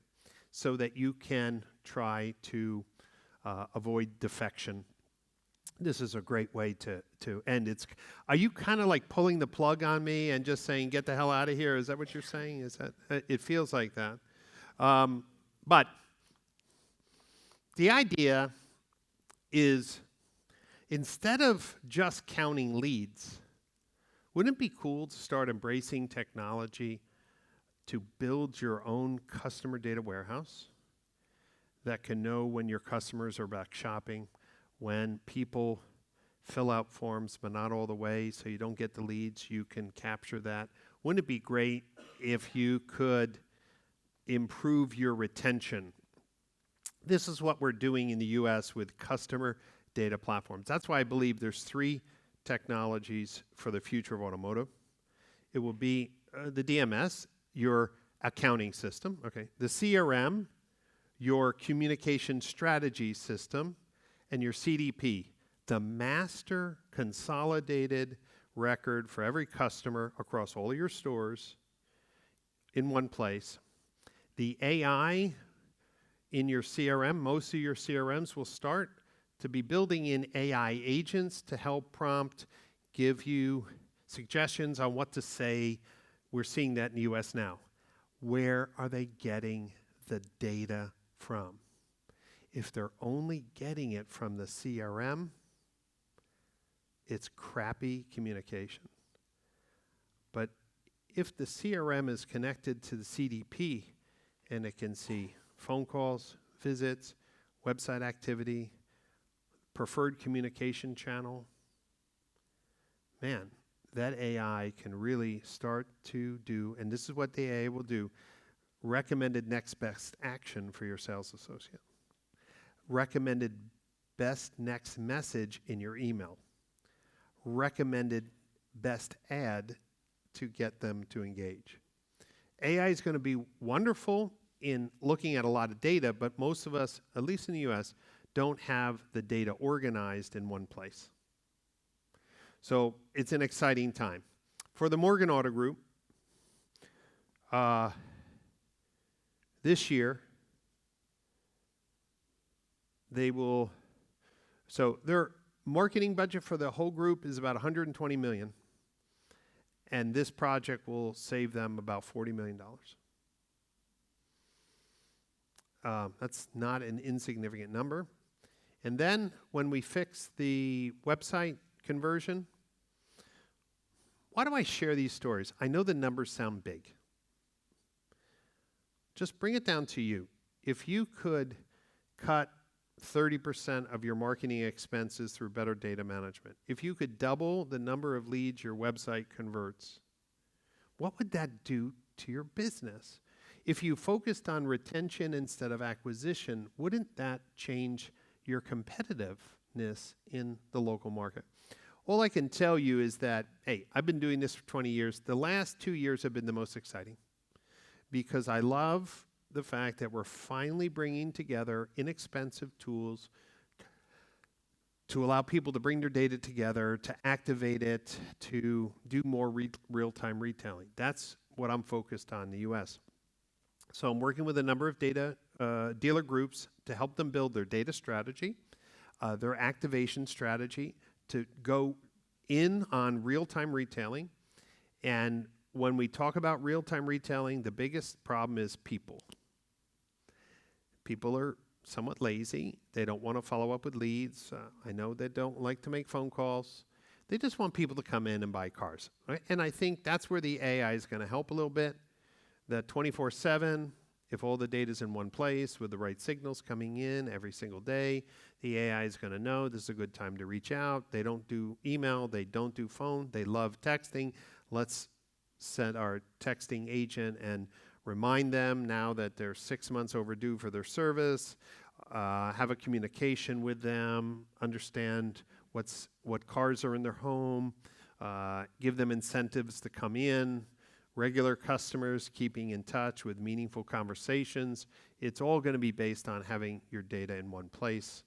so that you can try to avoid defection. This is a great way to end. Are you kind of like pulling the plug on me and just saying, get the hell out of here? Is that what you're saying? Is that it feels like that. But the idea is, instead of just counting leads, wouldn't it be cool to start embracing technology to build your own customer data warehouse that can know when your customers are back shopping, when people fill out forms but not all the way so you don't get the leads, you can capture that. Wouldn't it be great if you could improve your retention? This is what we're doing in the U.S. with customer data platforms. That's why I believe there's 3 technologies for the future of automotive. It will be the DMS, your accounting system, okay, the CRM, your communication strategy system, and your CDP, the master consolidated record for every customer across all of your stores in one place. The AI in your CRM, most of your CRMs will start to be building in AI agents to help prompt, give you suggestions on what to say. We're seeing that in the US now. Where are they getting the data from? If they're only getting it from the CRM, it's crappy communication. But if the CRM is connected to the CDP and it can see phone calls, visits, website activity, preferred communication channel, man, that AI can really start to do, and this is what the AI will do, recommended next best action for your sales associate. Recommended best next message in your email. Recommended best ad to get them to engage. AI is going to be wonderful in looking at a lot of data, but most of us, at least in the US, don't have the data organized in one place. So it's an exciting time. For the Morgan Auto Group, this year, they will, so their marketing budget for the whole group is about $120 million. And this project will save them about $40 million. That's not an insignificant number. And then when we fix the website conversion, why do I share these stories? I know the numbers sound big. Just bring it down to you. If you could cut 30% of your marketing expenses through better data management, if you could double the number of leads your website converts, what would that do to your business? If you focused on retention instead of acquisition, wouldn't that change your competitiveness in the local market? All I can tell you is that, hey, I've been doing this for 20 years. The last 2 years have been the most exciting because I love the fact that we're finally bringing together inexpensive tools to allow people to bring their data together, to activate it, to do more real-time retailing. That's what I'm focused on in the US. So I'm working with a number of data dealer groups to help them build their data strategy, their activation strategy, to go in on real-time retailing. And when we talk about real-time retailing, the biggest problem is people. People are somewhat lazy. They don't want to follow up with leads. I know they don't like to make phone calls. They just want people to come in and buy cars. Right? And I think that's where the AI is going to help a little bit. The 24/7, if all the data is in one place with the right signals coming in every single day, the AI is going to know this is a good time to reach out. They don't do email. They don't do phone. They love texting. Let's send our texting agent and remind them now that they're 6 months overdue for their service, have a communication with them, understand what cars are in their home, give them incentives to come in, regular customers keeping in touch with meaningful conversations. It's all going to be based on having your data in one place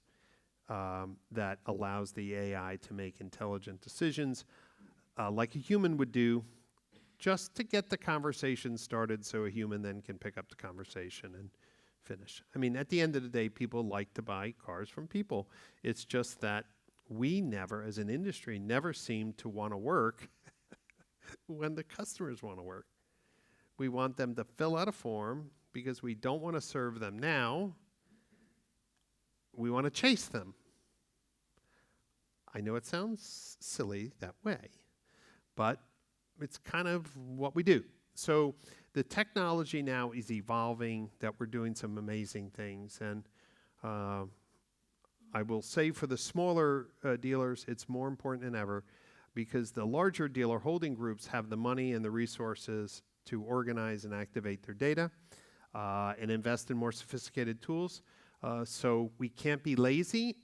that allows the AI to make intelligent decisions like a human would do, just to get the conversation started so a human then can pick up the conversation and finish. I mean, at the end of the day, people like to buy cars from people. It's just that we never, as an industry, never seem to want to work when the customers want to work. We want them to fill out a form because we don't want to serve them now. We want to chase them. I know it sounds silly that way, but it's kind of what we do. So the technology now is evolving, that we're doing some amazing things. And I will say for the smaller dealers, it's more important than ever because the larger dealer holding groups have the money and the resources to organize and activate their data and invest in more sophisticated tools. So we can't be lazy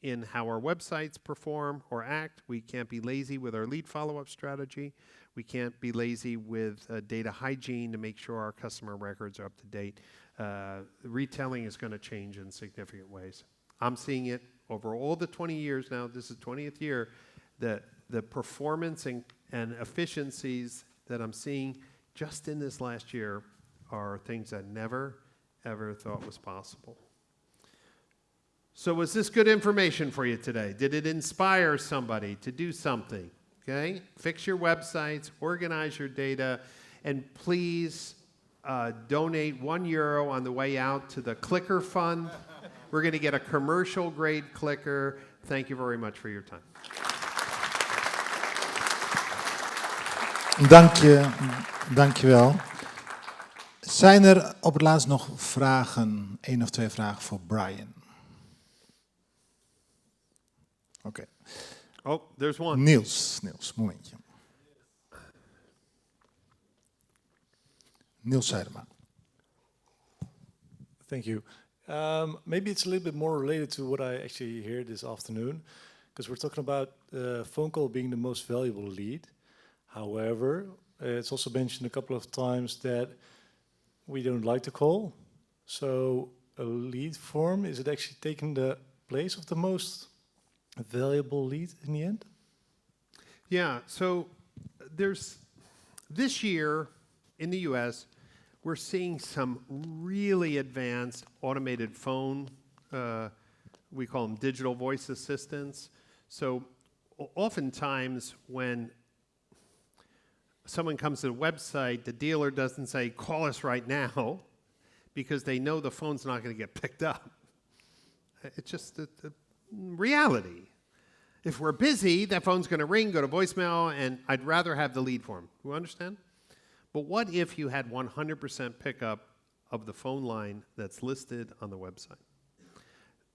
in how our websites perform or act. We can't be lazy with our lead follow-up strategy. We can't be lazy with data hygiene to make sure our customer records are up to date. Retailing is going to change in significant ways. I'm seeing it over all the 20 years now. This is the 20th year. The performance and and efficiencies that I'm seeing just in this last year are things I never, ever thought was possible. So was this good information for you today? Did it inspire somebody to do something? Okay? Fix your websites, organize your data, and please donate €1 on the way out to the Clicker Fund. We're going to get a commercial-grade clicker. Thank you very much for your time. Dank je wel. Zijn er op het laatst nog vragen, 1 of 2 vragen voor Brian? Oké. Oh, there's one. Niels, momentje. Niels Seidema. Thank you. Maybe it's a little bit more related to what I actually hear this afternoon, because we're talking about phone call being the most valuable lead. However, it's also mentioned a couple of times that we don't like to call. So a lead form, is it actually taking the place of the most valuable lead in the end? Yeah, so there's, this year in the US, we're seeing some really advanced automated phone, we call them digital voice assistants. So oftentimes when someone comes to the website, the dealer doesn't say, call us right now, because they know the phone's not going to get picked up. It's just the reality. If we're busy, that phone's going to ring, go to voicemail, and I'd rather have the lead form. You understand? But what if you had 100% pickup of the phone line that's listed on the website?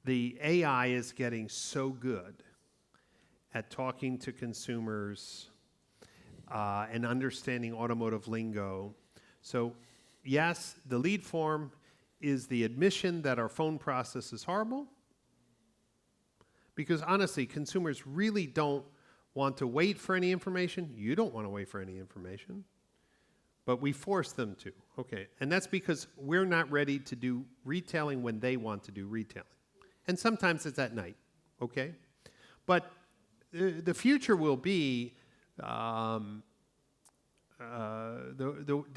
The AI is getting so good at talking to consumers and understanding automotive lingo. So yes, the lead form is the admission that our phone process is horrible, because honestly, consumers really don't want to wait for any information. You don't want to wait for any information, but we force them to. Okay, and that's because we're not ready to do retailing when they want to do retailing. And sometimes it's at night, okay? But the future will be the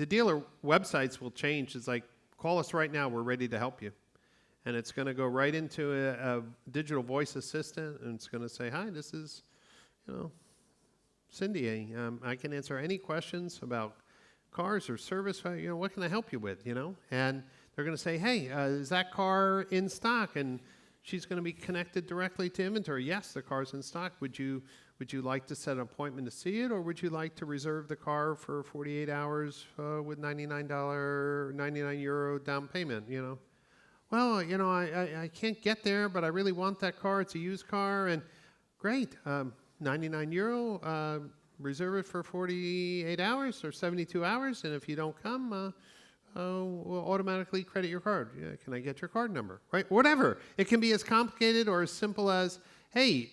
dealer websites will change. It's like, call us right now, we're ready to help you. And it's going to go right into a digital voice assistant, and it's going to say, hi, this is, Cindy. I can answer any questions about cars or service. What can I help you with, And they're going to say, hey, is that car in stock? And she's going to be connected directly to inventory. Yes, the car's in stock. Would you like to set an appointment to see it, or would you like to reserve the car for 48 hours with €99 down payment, Well, I can't get there, but I really want that car. It's a used car, and great, €99, reserve it for 48 hours or 72 hours, and if you don't come, we'll automatically credit your card. Yeah, can I get your card number? Right? Whatever. It can be as complicated or as simple as, hey,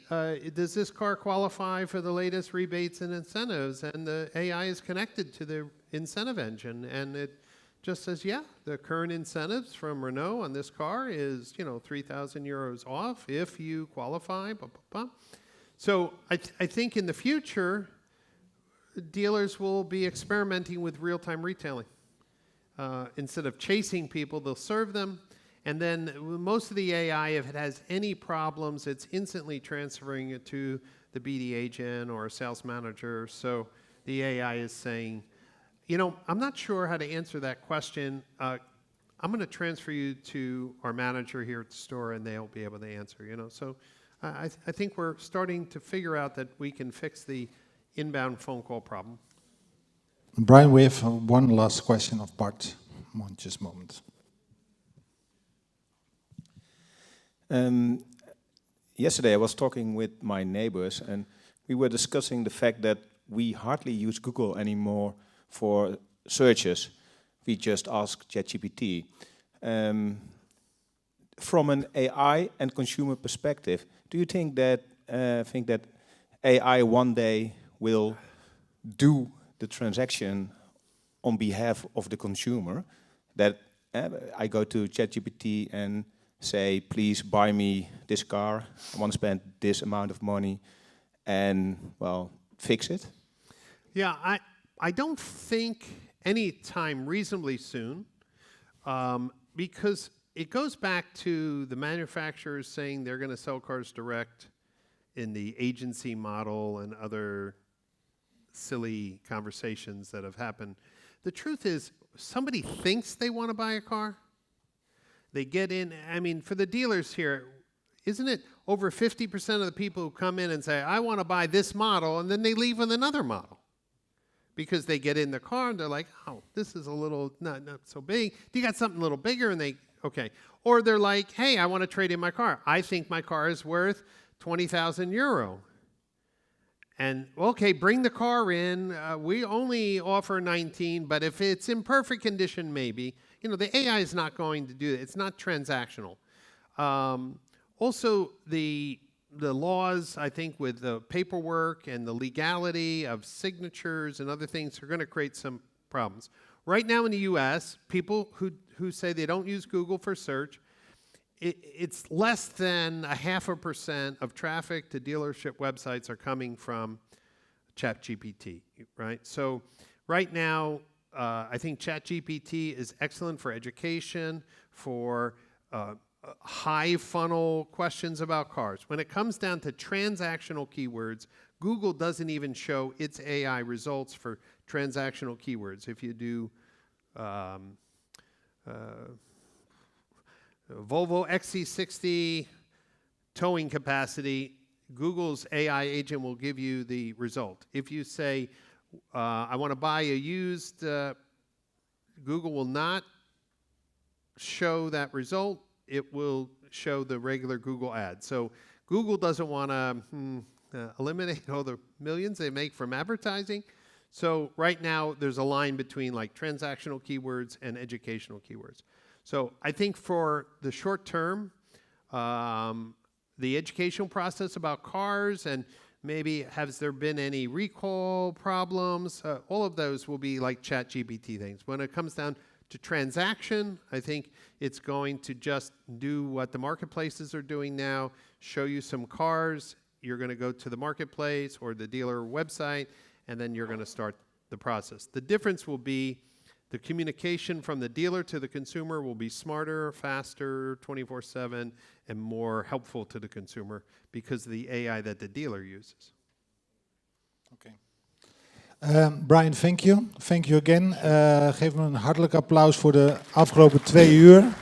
does this car qualify for the latest rebates and incentives? And the AI is connected to the incentive engine, and it just says, yeah, the current incentives from Renault on this car is, €3,000 off if you qualify, blah, blah, blah. So I think in the future, dealers will be experimenting with real-time retailing. Instead of chasing people, they'll serve them. And then most of the AI, if it has any problems, it's instantly transferring it to the BD agent or a sales manager. So the AI is saying, I'm not sure how to answer that question. I'm going to transfer you to our manager here at the store, and they'll be able to answer, So I think we're starting to figure out that we can fix the inbound phone call problem. Brian, we have one last question of Bart. Just a moment. Yesterday I was talking with my neighbors, and we were discussing the fact that we hardly use Google anymore for searches. We just ask ChatGPT. From an AI and consumer perspective, do you think that AI one day will do the transaction on behalf of the consumer? That I go to ChatGPT and say, please buy me this car. I want to spend this amount of money, and fix it. Yeah, I don't think any time reasonably soon, because it goes back to the manufacturers saying they're going to sell cars direct in the agency model and other silly conversations that have happened. The truth is, somebody thinks they want to buy a car. They get in, I mean, for the dealers here, isn't it over 50% of the people who come in and say, I want to buy this model, and then they leave with another model? Because they get in the car and they're like, oh, this is a little, not so big. You got something a little bigger, and they, okay. Or they're like, hey, I want to trade in my car. I think my car is worth 20,000 euro. And, okay, bring the car in. We only offer 19, but if it's in perfect condition, maybe. You know, the AI is not going to do that. It's not transactional. Also, the laws, I think, with the paperwork and the legality of signatures and other things are going to create some problems. Right now in the U.S., people who say they don't use Google for search, it's less than 0.5% of traffic to dealership websites are coming from ChatGPT, right? So right now, I think ChatGPT is excellent for education, for high funnel questions about cars. When it comes down to transactional keywords, Google doesn't even show its AI results for transactional keywords. If you do Volvo XC60 towing capacity, Google's AI agent will give you the result. If you say, I want to buy a used, Google will not show that result. It will show the regular Google ad. So Google doesn't want to eliminate all the millions they make from advertising. So right now, there's a line between like transactional keywords and educational keywords. So I think for the short term, the educational process about cars and maybe has there been any recall problems, all of those will be like ChatGPT things. When it comes down to transaction, I think it's going to just do what the marketplaces are doing now, show you some cars, you're going to go to the marketplace or the dealer website, and then you're going to start the process. The difference will be the communication from the dealer to the consumer will be smarter, faster, 24/7, and more helpful to the consumer because of the AI that the dealer uses. Okay. Brian, thank you. Thank you again. Geef me een hartelijk applaus voor de afgelopen 2 uur.